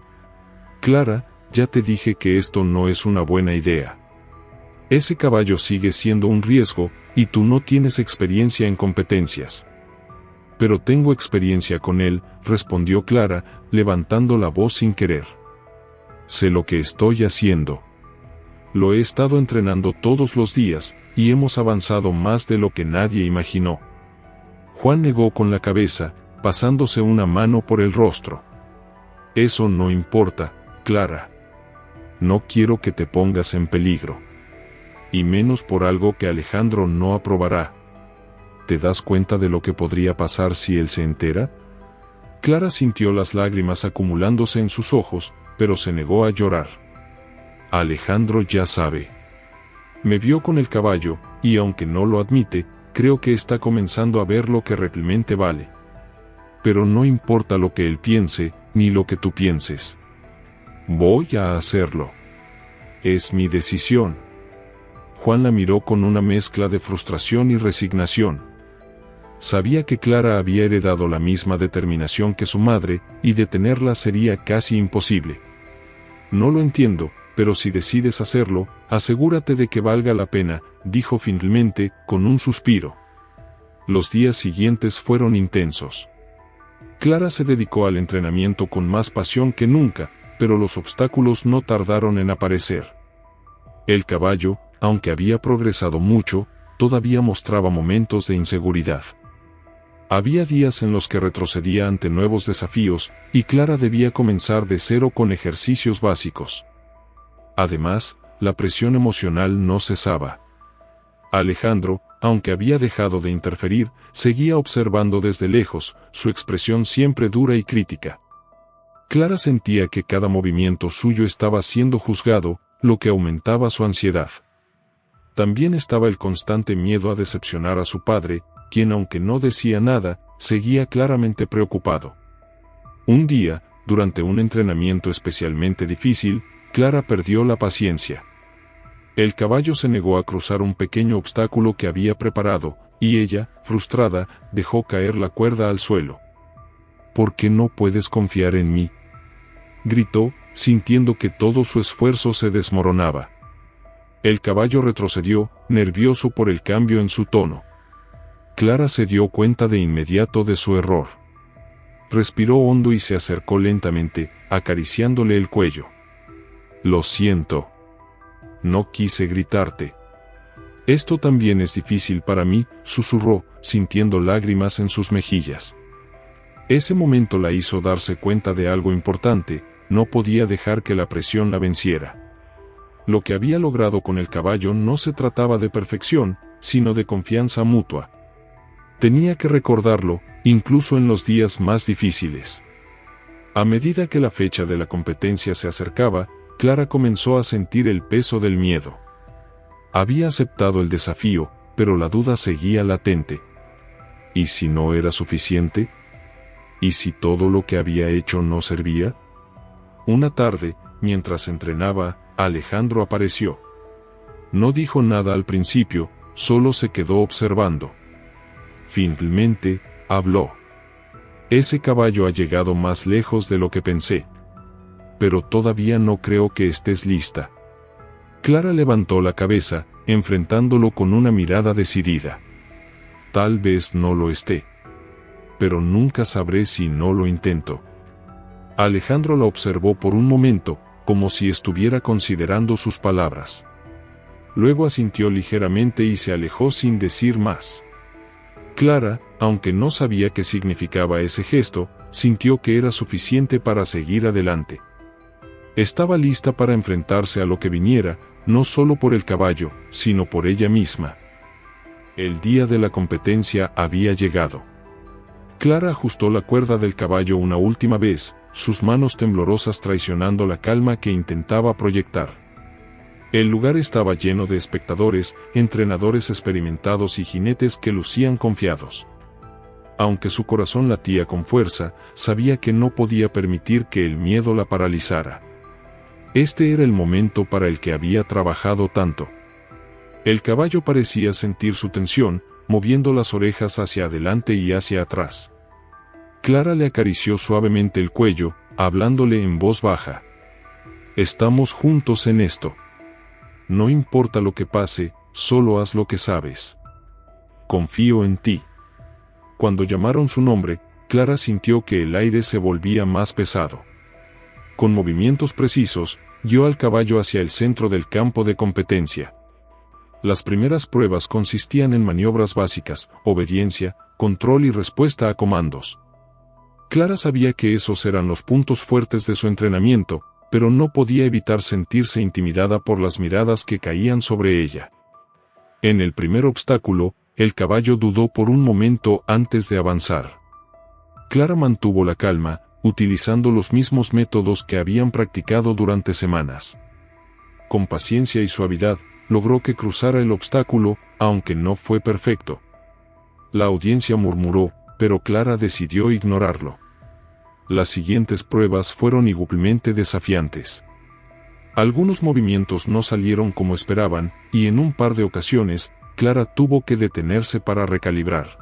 Clara, ya te dije que esto no es una buena idea. Ese caballo sigue siendo un riesgo, y tú no tienes experiencia en competencias. Pero tengo experiencia con él, respondió Clara, levantando la voz sin querer. Sé lo que estoy haciendo. Lo he estado entrenando todos los días, y hemos avanzado más de lo que nadie imaginó. Juan negó con la cabeza, pasándose una mano por el rostro. Eso no importa, Clara. No quiero que te pongas en peligro. Y menos por algo que Alejandro no aprobará. ¿Te das cuenta de lo que podría pasar si él se entera? Clara sintió las lágrimas acumulándose en sus ojos, pero se negó a llorar. Alejandro ya sabe. Me vio con el caballo, y aunque no lo admite, creo que está comenzando a ver lo que realmente vale. Pero no importa lo que él piense, ni lo que tú pienses. Voy a hacerlo. Es mi decisión. Juan la miró con una mezcla de frustración y resignación. Sabía que Clara había heredado la misma determinación que su madre, y detenerla sería casi imposible. No lo entiendo, pero si decides hacerlo, asegúrate de que valga la pena, dijo finalmente, con un suspiro. Los días siguientes fueron intensos. Clara se dedicó al entrenamiento con más pasión que nunca, pero los obstáculos no tardaron en aparecer. El caballo, aunque había progresado mucho, todavía mostraba momentos de inseguridad. Había días en los que retrocedía ante nuevos desafíos, y Clara debía comenzar de cero con ejercicios básicos. Además, la presión emocional no cesaba. Alejandro, aunque había dejado de interferir, seguía observando desde lejos, su expresión siempre dura y crítica. Clara sentía que cada movimiento suyo estaba siendo juzgado, lo que aumentaba su ansiedad. También estaba el constante miedo a decepcionar a su padre, quien aunque no decía nada, seguía claramente preocupado. Un día, durante un entrenamiento especialmente difícil, Clara perdió la paciencia. El caballo se negó a cruzar un pequeño obstáculo que había preparado, y ella, frustrada, dejó caer la cuerda al suelo. ¿Por qué no puedes confiar en mí?, gritó, sintiendo que todo su esfuerzo se desmoronaba. El caballo retrocedió, nervioso por el cambio en su tono. Clara se dio cuenta de inmediato de su error. Respiró hondo y se acercó lentamente, acariciándole el cuello. «Lo siento. No quise gritarte. Esto también es difícil para mí», susurró, sintiendo lágrimas en sus mejillas. Ese momento la hizo darse cuenta de algo importante: no podía dejar que la presión la venciera. Lo que había logrado con el caballo no se trataba de perfección, sino de confianza mutua. Tenía que recordarlo, incluso en los días más difíciles. A medida que la fecha de la competencia se acercaba, Clara comenzó a sentir el peso del miedo. Había aceptado el desafío, pero la duda seguía latente. ¿Y si no era suficiente? ¿Y si todo lo que había hecho no servía? Una tarde, mientras entrenaba, Alejandro apareció. No dijo nada al principio, solo se quedó observando. Finalmente, habló. «Ese caballo ha llegado más lejos de lo que pensé. Pero todavía no creo que estés lista». Clara levantó la cabeza, enfrentándolo con una mirada decidida. «Tal vez no lo esté. Pero nunca sabré si no lo intento». Alejandro la observó por un momento, como si estuviera considerando sus palabras. Luego asintió ligeramente y se alejó sin decir más. Clara, aunque no sabía qué significaba ese gesto, sintió que era suficiente para seguir adelante. Estaba lista para enfrentarse a lo que viniera, no solo por el caballo, sino por ella misma. El día de la competencia había llegado. Clara ajustó la cuerda del caballo una última vez, sus manos temblorosas traicionando la calma que intentaba proyectar. El lugar estaba lleno de espectadores, entrenadores experimentados y jinetes que lucían confiados. Aunque su corazón latía con fuerza, sabía que no podía permitir que el miedo la paralizara. Este era el momento para el que había trabajado tanto. El caballo parecía sentir su tensión, moviendo las orejas hacia adelante y hacia atrás. Clara le acarició suavemente el cuello, hablándole en voz baja. «Estamos juntos en esto. No importa lo que pase, solo haz lo que sabes. Confío en ti». Cuando llamaron su nombre, Clara sintió que el aire se volvía más pesado. Con movimientos precisos, guió al caballo hacia el centro del campo de competencia. Las primeras pruebas consistían en maniobras básicas, obediencia, control y respuesta a comandos. Clara sabía que esos eran los puntos fuertes de su entrenamiento, pero no podía evitar sentirse intimidada por las miradas que caían sobre ella. En el primer obstáculo, el caballo dudó por un momento antes de avanzar. Clara mantuvo la calma, utilizando los mismos métodos que habían practicado durante semanas. Con paciencia y suavidad, logró que cruzara el obstáculo, aunque no fue perfecto. La audiencia murmuró, pero Clara decidió ignorarlo. Las siguientes pruebas fueron igualmente desafiantes. Algunos movimientos no salieron como esperaban, y en un par de ocasiones, Clara tuvo que detenerse para recalibrar.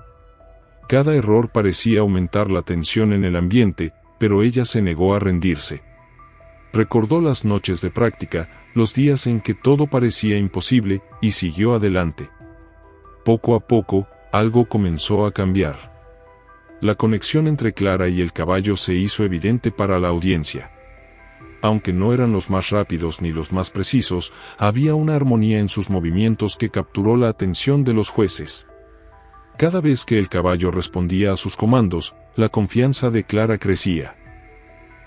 Cada error parecía aumentar la tensión en el ambiente, pero ella se negó a rendirse. Recordó las noches de práctica, los días en que todo parecía imposible, y siguió adelante. Poco a poco, algo comenzó a cambiar. La conexión entre Clara y el caballo se hizo evidente para la audiencia. Aunque no eran los más rápidos ni los más precisos, había una armonía en sus movimientos que capturó la atención de los jueces. Cada vez que el caballo respondía a sus comandos, la confianza de Clara crecía.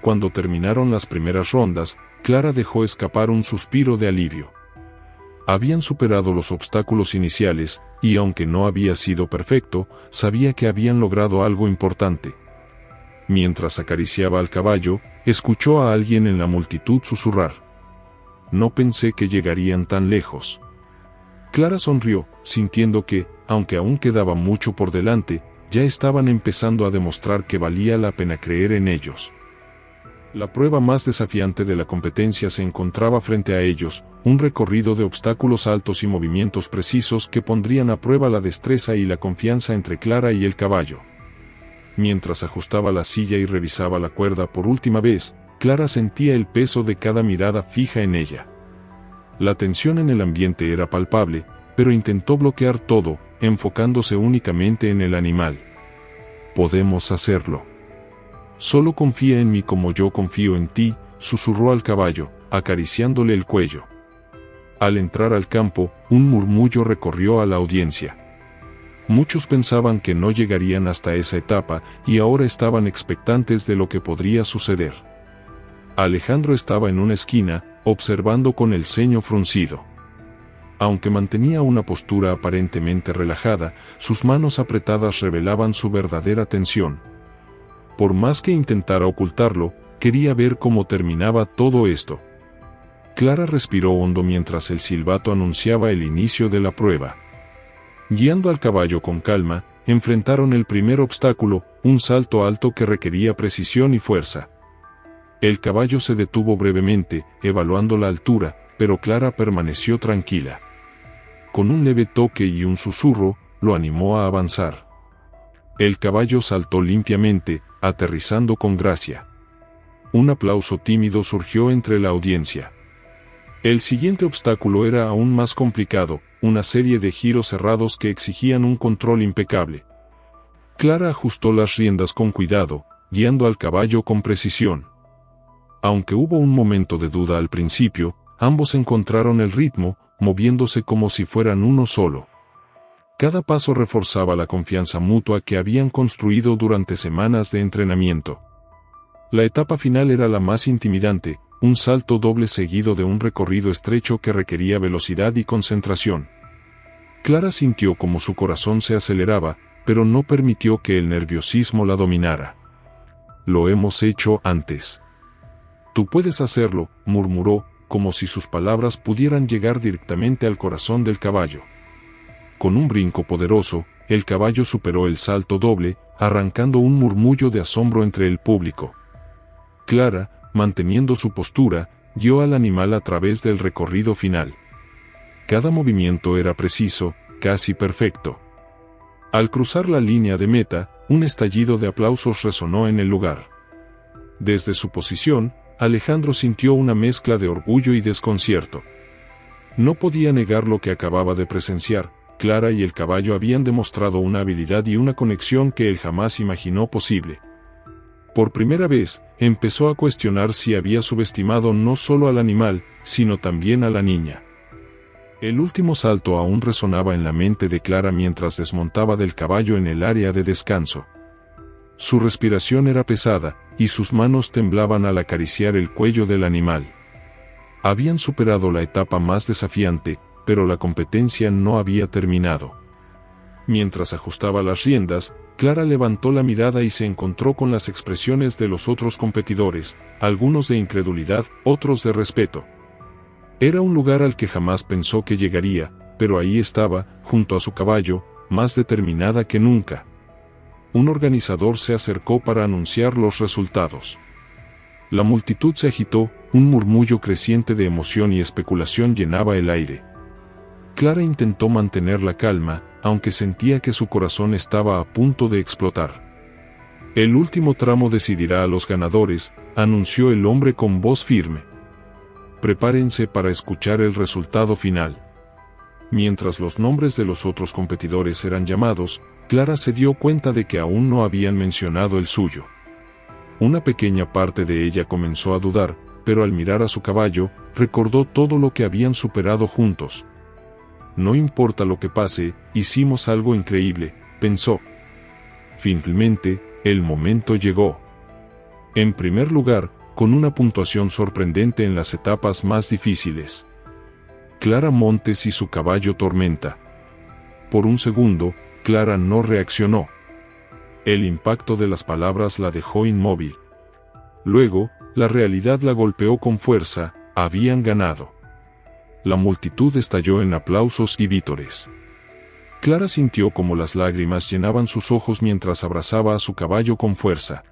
Cuando terminaron las primeras rondas, Clara dejó escapar un suspiro de alivio. Habían superado los obstáculos iniciales, y aunque no había sido perfecto, sabía que habían logrado algo importante. Mientras acariciaba al caballo, escuchó a alguien en la multitud susurrar: «No pensé que llegarían tan lejos». Clara sonrió, sintiendo que, aunque aún quedaba mucho por delante, ya estaban empezando a demostrar que valía la pena creer en ellos. La prueba más desafiante de la competencia se encontraba frente a ellos, un recorrido de obstáculos altos y movimientos precisos que pondrían a prueba la destreza y la confianza entre Clara y el caballo. Mientras ajustaba la silla y revisaba la cuerda por última vez, Clara sentía el peso de cada mirada fija en ella. La tensión en el ambiente era palpable, pero intentó bloquear todo, enfocándose únicamente en el animal. «Podemos hacerlo. Solo confía en mí como yo confío en ti», susurró al caballo, acariciándole el cuello. Al entrar al campo, un murmullo recorrió a la audiencia. Muchos pensaban que no llegarían hasta esa etapa y ahora estaban expectantes de lo que podría suceder. Alejandro estaba en una esquina, observando con el ceño fruncido. Aunque mantenía una postura aparentemente relajada, sus manos apretadas revelaban su verdadera tensión. Por más que intentara ocultarlo, quería ver cómo terminaba todo esto. Clara respiró hondo mientras el silbato anunciaba el inicio de la prueba. Guiando al caballo con calma, enfrentaron el primer obstáculo, un salto alto que requería precisión y fuerza. El caballo se detuvo brevemente, evaluando la altura, pero Clara permaneció tranquila. Con un leve toque y un susurro, lo animó a avanzar. El caballo saltó limpiamente, aterrizando con gracia. Un aplauso tímido surgió entre la audiencia. El siguiente obstáculo era aún más complicado, una serie de giros cerrados que exigían un control impecable. Clara ajustó las riendas con cuidado, guiando al caballo con precisión. Aunque hubo un momento de duda al principio, ambos encontraron el ritmo, moviéndose como si fueran uno solo. Cada paso reforzaba la confianza mutua que habían construido durante semanas de entrenamiento. La etapa final era la más intimidante, un salto doble seguido de un recorrido estrecho que requería velocidad y concentración. Clara sintió como su corazón se aceleraba, pero no permitió que el nerviosismo la dominara. «Lo hemos hecho antes. Tú puedes hacerlo», murmuró, como si sus palabras pudieran llegar directamente al corazón del caballo. Con un brinco poderoso, el caballo superó el salto doble, arrancando un murmullo de asombro entre el público. Clara, manteniendo su postura, guió al animal a través del recorrido final. Cada movimiento era preciso, casi perfecto. Al cruzar la línea de meta, un estallido de aplausos resonó en el lugar. Desde su posición, Alejandro sintió una mezcla de orgullo y desconcierto. No podía negar lo que acababa de presenciar. Clara y el caballo habían demostrado una habilidad y una conexión que él jamás imaginó posible. Por primera vez, empezó a cuestionar si había subestimado no solo al animal, sino también a la niña. El último salto aún resonaba en la mente de Clara mientras desmontaba del caballo en el área de descanso. Su respiración era pesada, y sus manos temblaban al acariciar el cuello del animal. Habían superado la etapa más desafiante, pero la competencia no había terminado. Mientras ajustaba las riendas, Clara levantó la mirada y se encontró con las expresiones de los otros competidores, algunos de incredulidad, otros de respeto. Era un lugar al que jamás pensó que llegaría, pero ahí estaba, junto a su caballo, más determinada que nunca. Un organizador se acercó para anunciar los resultados. La multitud se agitó, un murmullo creciente de emoción y especulación llenaba el aire. Clara intentó mantener la calma, aunque sentía que su corazón estaba a punto de explotar. «El último tramo decidirá a los ganadores», anunció el hombre con voz firme. «Prepárense para escuchar el resultado final». Mientras los nombres de los otros competidores eran llamados, Clara se dio cuenta de que aún no habían mencionado el suyo. Una pequeña parte de ella comenzó a dudar, pero al mirar a su caballo, recordó todo lo que habían superado juntos. «No importa lo que pase, hicimos algo increíble», pensó. Finalmente, el momento llegó. En primer lugar, con una puntuación sorprendente en las etapas más difíciles. Clara Montes y su caballo Tormenta. Por un segundo, Clara no reaccionó. El impacto de las palabras la dejó inmóvil. Luego, la realidad la golpeó con fuerza: habían ganado. La multitud estalló en aplausos y vítores. Clara sintió como las lágrimas llenaban sus ojos mientras abrazaba a su caballo con fuerza.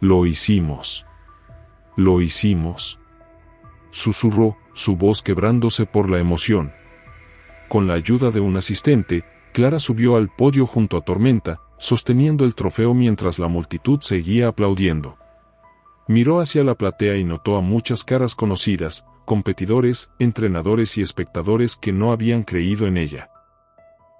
«Lo hicimos. Lo hicimos», susurró, su voz quebrándose por la emoción. Con la ayuda de un asistente, Clara subió al podio junto a Tormenta, sosteniendo el trofeo mientras la multitud seguía aplaudiendo. Miró hacia la platea y notó a muchas caras conocidas, competidores, entrenadores y espectadores que no habían creído en ella.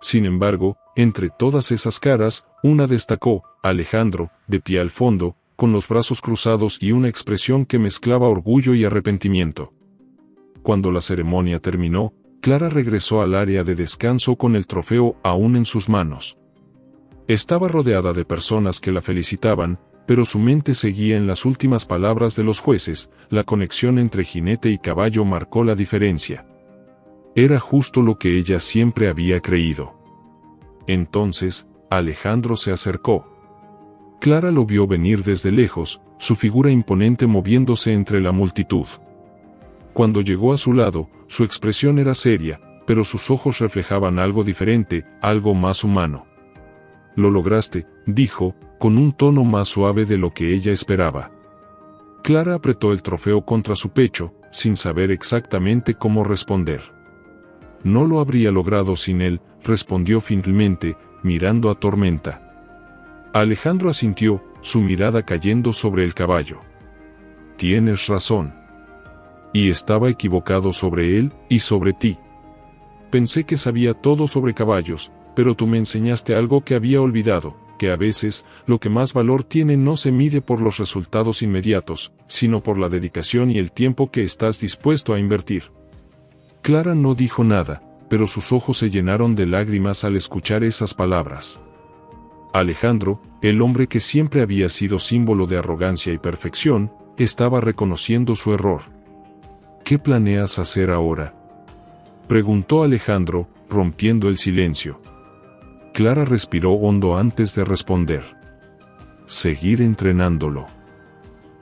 Sin embargo, entre todas esas caras, una destacó: Alejandro, de pie al fondo, con los brazos cruzados y una expresión que mezclaba orgullo y arrepentimiento. Cuando la ceremonia terminó, Clara regresó al área de descanso con el trofeo aún en sus manos. Estaba rodeada de personas que la felicitaban, pero su mente seguía en las últimas palabras de los jueces: la conexión entre jinete y caballo marcó la diferencia. Era justo lo que ella siempre había creído. Entonces, Alejandro se acercó. Clara lo vio venir desde lejos, su figura imponente moviéndose entre la multitud. Cuando llegó a su lado, su expresión era seria, pero sus ojos reflejaban algo diferente, algo más humano. «Lo lograste», dijo, con un tono más suave de lo que ella esperaba. Clara apretó el trofeo contra su pecho, sin saber exactamente cómo responder. «No lo habría logrado sin él», respondió finalmente, mirando a Tormenta. Alejandro asintió, su mirada cayendo sobre el caballo. «Tienes razón. Y estaba equivocado sobre él y sobre ti. Pensé que sabía todo sobre caballos, pero tú me enseñaste algo que había olvidado, que a veces, lo que más valor tiene no se mide por los resultados inmediatos, sino por la dedicación y el tiempo que estás dispuesto a invertir». Clara no dijo nada, pero sus ojos se llenaron de lágrimas al escuchar esas palabras. Alejandro, el hombre que siempre había sido símbolo de arrogancia y perfección, estaba reconociendo su error. «¿Qué planeas hacer ahora?», preguntó Alejandro, rompiendo el silencio. Clara respiró hondo antes de responder. «Seguir entrenándolo.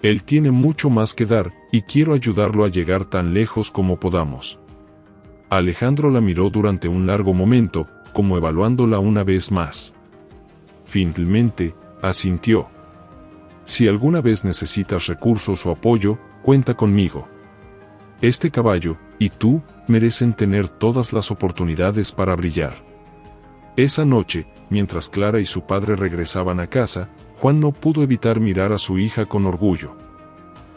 Él tiene mucho más que dar, y quiero ayudarlo a llegar tan lejos como podamos». Alejandro la miró durante un largo momento, como evaluándola una vez más. Finalmente, asintió. «Si alguna vez necesitas recursos o apoyo, cuenta conmigo. Este caballo, y tú, merecen tener todas las oportunidades para brillar». Esa noche, mientras Clara y su padre regresaban a casa, Juan no pudo evitar mirar a su hija con orgullo.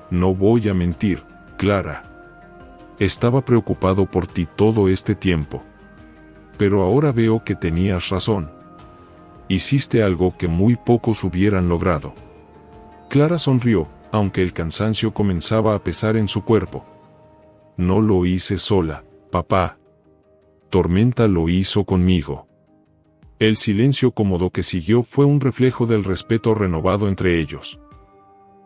«No voy a mentir, Clara. Estaba preocupado por ti todo este tiempo. Pero ahora veo que tenías razón. Hiciste algo que muy pocos hubieran logrado». Clara sonrió, aunque el cansancio comenzaba a pesar en su cuerpo. «No lo hice sola, papá. Tormenta lo hizo conmigo». El silencio cómodo que siguió fue un reflejo del respeto renovado entre ellos.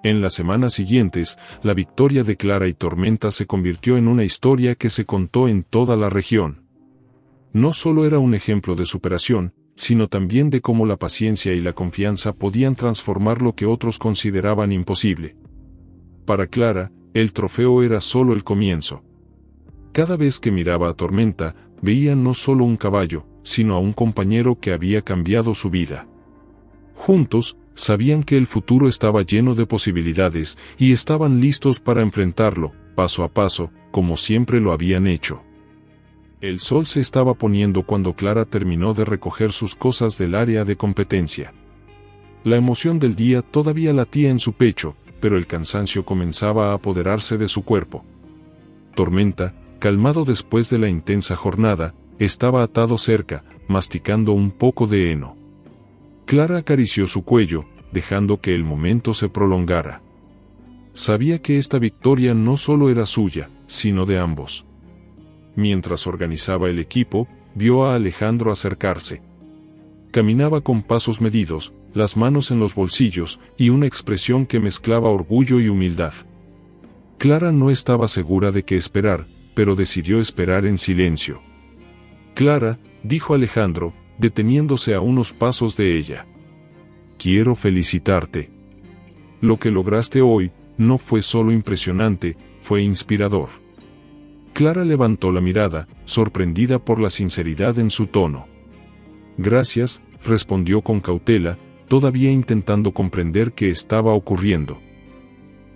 En las semanas siguientes, la victoria de Clara y Tormenta se convirtió en una historia que se contó en toda la región. No solo era un ejemplo de superación, sino también de cómo la paciencia y la confianza podían transformar lo que otros consideraban imposible. Para Clara, el trofeo era solo el comienzo. Cada vez que miraba a Tormenta, veía no solo un caballo, sino a un compañero que había cambiado su vida. Juntos, sabían que el futuro estaba lleno de posibilidades, y estaban listos para enfrentarlo, paso a paso, como siempre lo habían hecho. El sol se estaba poniendo cuando Clara terminó de recoger sus cosas del área de competencia. La emoción del día todavía latía en su pecho, pero el cansancio comenzaba a apoderarse de su cuerpo. Tormenta, calmado después de la intensa jornada, estaba atado cerca, masticando un poco de heno. Clara acarició su cuello, dejando que el momento se prolongara. Sabía que esta victoria no solo era suya, sino de ambos. Mientras organizaba el equipo, vio a Alejandro acercarse. Caminaba con pasos medidos, las manos en los bolsillos, y una expresión que mezclaba orgullo y humildad. Clara no estaba segura de qué esperar, pero decidió esperar en silencio. Clara, dijo Alejandro, deteniéndose a unos pasos de ella. Quiero felicitarte. Lo que lograste hoy no fue solo impresionante, fue inspirador. Clara levantó la mirada, sorprendida por la sinceridad en su tono. Gracias, respondió con cautela, todavía intentando comprender qué estaba ocurriendo.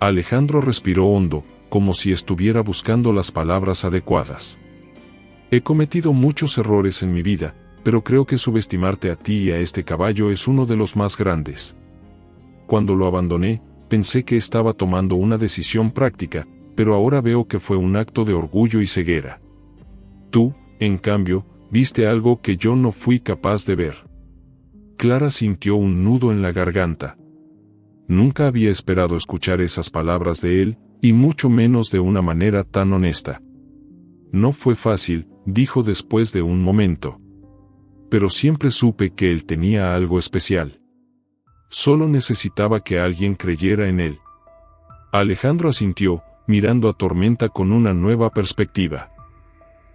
Alejandro respiró hondo, como si estuviera buscando las palabras adecuadas. He cometido muchos errores en mi vida, pero creo que subestimarte a ti y a este caballo es uno de los más grandes. Cuando lo abandoné, pensé que estaba tomando una decisión práctica, pero ahora veo que fue un acto de orgullo y ceguera. Tú, en cambio, viste algo que yo no fui capaz de ver. Clara sintió un nudo en la garganta. Nunca había esperado escuchar esas palabras de él, y mucho menos de una manera tan honesta. No fue fácil, dijo después de un momento. Pero siempre supe que él tenía algo especial. Solo necesitaba que alguien creyera en él. Alejandro asintió, mirando a Tormenta con una nueva perspectiva.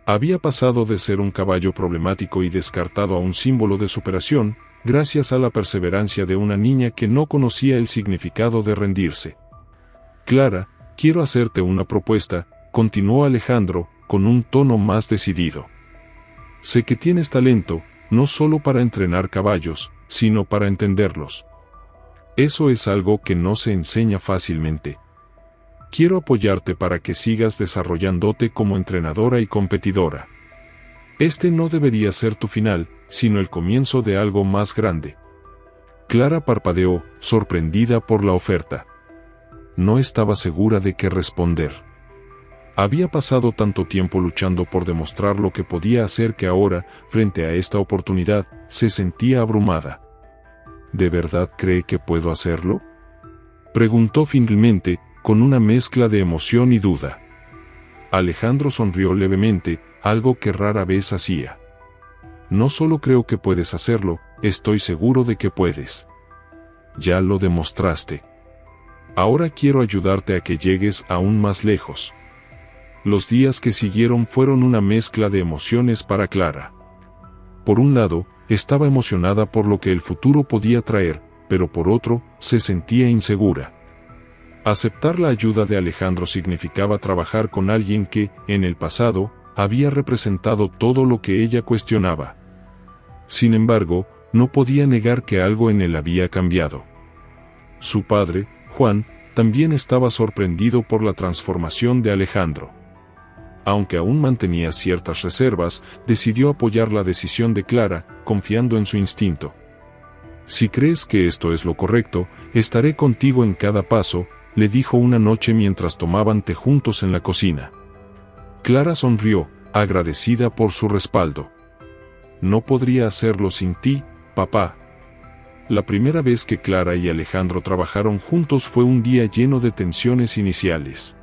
Había pasado de ser un caballo problemático y descartado a un símbolo de superación, gracias a la perseverancia de una niña que no conocía el significado de rendirse. Clara, quiero hacerte una propuesta, continuó Alejandro, con un tono más decidido. Sé que tienes talento, no solo para entrenar caballos, sino para entenderlos. Eso es algo que no se enseña fácilmente. Quiero apoyarte para que sigas desarrollándote como entrenadora y competidora. Este no debería ser tu final, sino el comienzo de algo más grande. Clara parpadeó, sorprendida por la oferta. No estaba segura de qué responder. Había pasado tanto tiempo luchando por demostrar lo que podía hacer que ahora, frente a esta oportunidad, se sentía abrumada. ¿De verdad cree que puedo hacerlo?, preguntó finalmente, con una mezcla de emoción y duda. Alejandro sonrió levemente, algo que rara vez hacía. No solo creo que puedes hacerlo, estoy seguro de que puedes. Ya lo demostraste. Ahora quiero ayudarte a que llegues aún más lejos. Los días que siguieron fueron una mezcla de emociones para Clara. Por un lado, estaba emocionada por lo que el futuro podía traer, pero por otro, se sentía insegura. Aceptar la ayuda de Alejandro significaba trabajar con alguien que, en el pasado, había representado todo lo que ella cuestionaba. Sin embargo, no podía negar que algo en él había cambiado. Su padre, Juan, también estaba sorprendido por la transformación de Alejandro. Aunque aún mantenía ciertas reservas, decidió apoyar la decisión de Clara, confiando en su instinto. Si crees que esto es lo correcto, estaré contigo en cada paso, le dijo una noche mientras tomaban té juntos en la cocina. Clara sonrió, agradecida por su respaldo. No podría hacerlo sin ti, papá. La primera vez que Clara y Alejandro trabajaron juntos fue un día lleno de tensiones iniciales.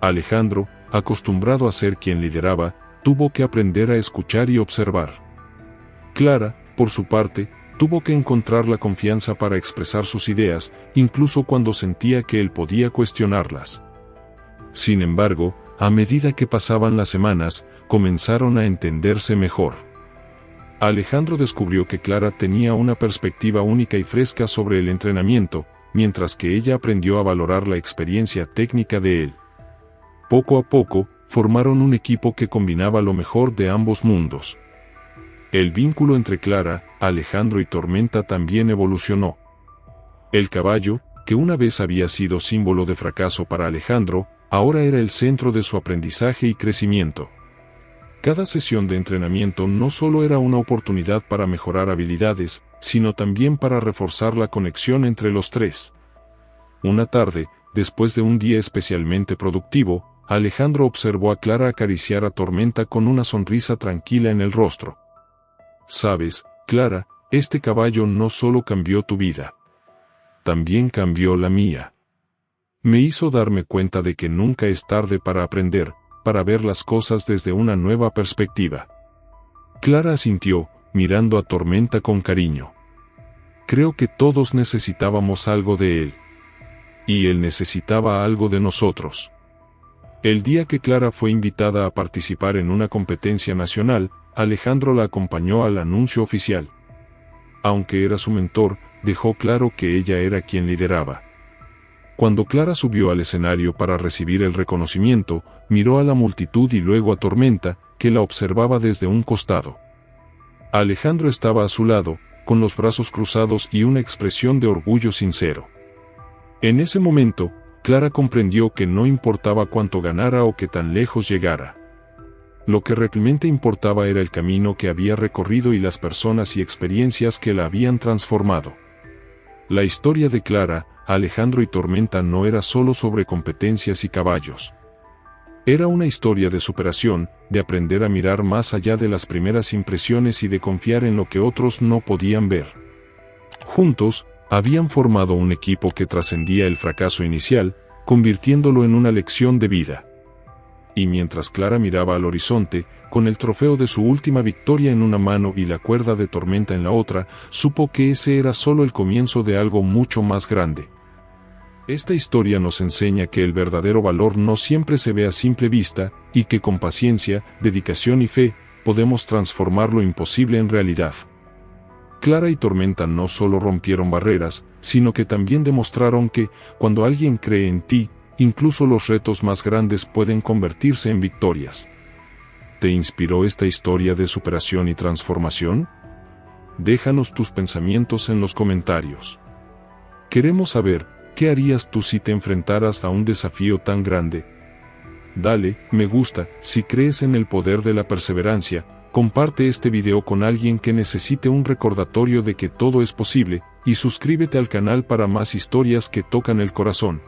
Alejandro, acostumbrado a ser quien lideraba, tuvo que aprender a escuchar y observar. Clara, por su parte, tuvo que encontrar la confianza para expresar sus ideas, incluso cuando sentía que él podía cuestionarlas. Sin embargo, a medida que pasaban las semanas, comenzaron a entenderse mejor. Alejandro descubrió que Clara tenía una perspectiva única y fresca sobre el entrenamiento, mientras que ella aprendió a valorar la experiencia técnica de él. Poco a poco, formaron un equipo que combinaba lo mejor de ambos mundos. El vínculo entre Clara, Alejandro y Tormenta también evolucionó. El caballo, que una vez había sido símbolo de fracaso para Alejandro, ahora era el centro de su aprendizaje y crecimiento. Cada sesión de entrenamiento no solo era una oportunidad para mejorar habilidades, sino también para reforzar la conexión entre los tres. Una tarde, después de un día especialmente productivo, Alejandro observó a Clara acariciar a Tormenta con una sonrisa tranquila en el rostro. Sabes, Clara, este caballo no solo cambió tu vida. También cambió la mía. Me hizo darme cuenta de que nunca es tarde para aprender, para ver las cosas desde una nueva perspectiva. Clara asintió, mirando a Tormenta con cariño. Creo que todos necesitábamos algo de él. Y él necesitaba algo de nosotros. El día que Clara fue invitada a participar en una competencia nacional, Alejandro la acompañó al anuncio oficial. Aunque era su mentor, dejó claro que ella era quien lideraba. Cuando Clara subió al escenario para recibir el reconocimiento, miró a la multitud y luego a Tormenta, que la observaba desde un costado. Alejandro estaba a su lado, con los brazos cruzados y una expresión de orgullo sincero. En ese momento, Clara comprendió que no importaba cuánto ganara o qué tan lejos llegara. Lo que realmente importaba era el camino que había recorrido y las personas y experiencias que la habían transformado. La historia de Clara, Alejandro y Tormenta no era solo sobre competencias y caballos. Era una historia de superación, de aprender a mirar más allá de las primeras impresiones y de confiar en lo que otros no podían ver. Juntos, habían formado un equipo que trascendía el fracaso inicial, convirtiéndolo en una lección de vida. Y mientras Clara miraba al horizonte, con el trofeo de su última victoria en una mano y la cuerda de Tormenta en la otra, supo que ese era solo el comienzo de algo mucho más grande. Esta historia nos enseña que el verdadero valor no siempre se ve a simple vista, y que con paciencia, dedicación y fe, podemos transformar lo imposible en realidad. Clara y Tormenta no solo rompieron barreras, sino que también demostraron que, cuando alguien cree en ti, incluso los retos más grandes pueden convertirse en victorias. ¿Te inspiró esta historia de superación y transformación? Déjanos tus pensamientos en los comentarios. Queremos saber, ¿qué harías tú si te enfrentaras a un desafío tan grande? Dale, me gusta, si crees en el poder de la perseverancia, comparte este video con alguien que necesite un recordatorio de que todo es posible, y suscríbete al canal para más historias que tocan el corazón.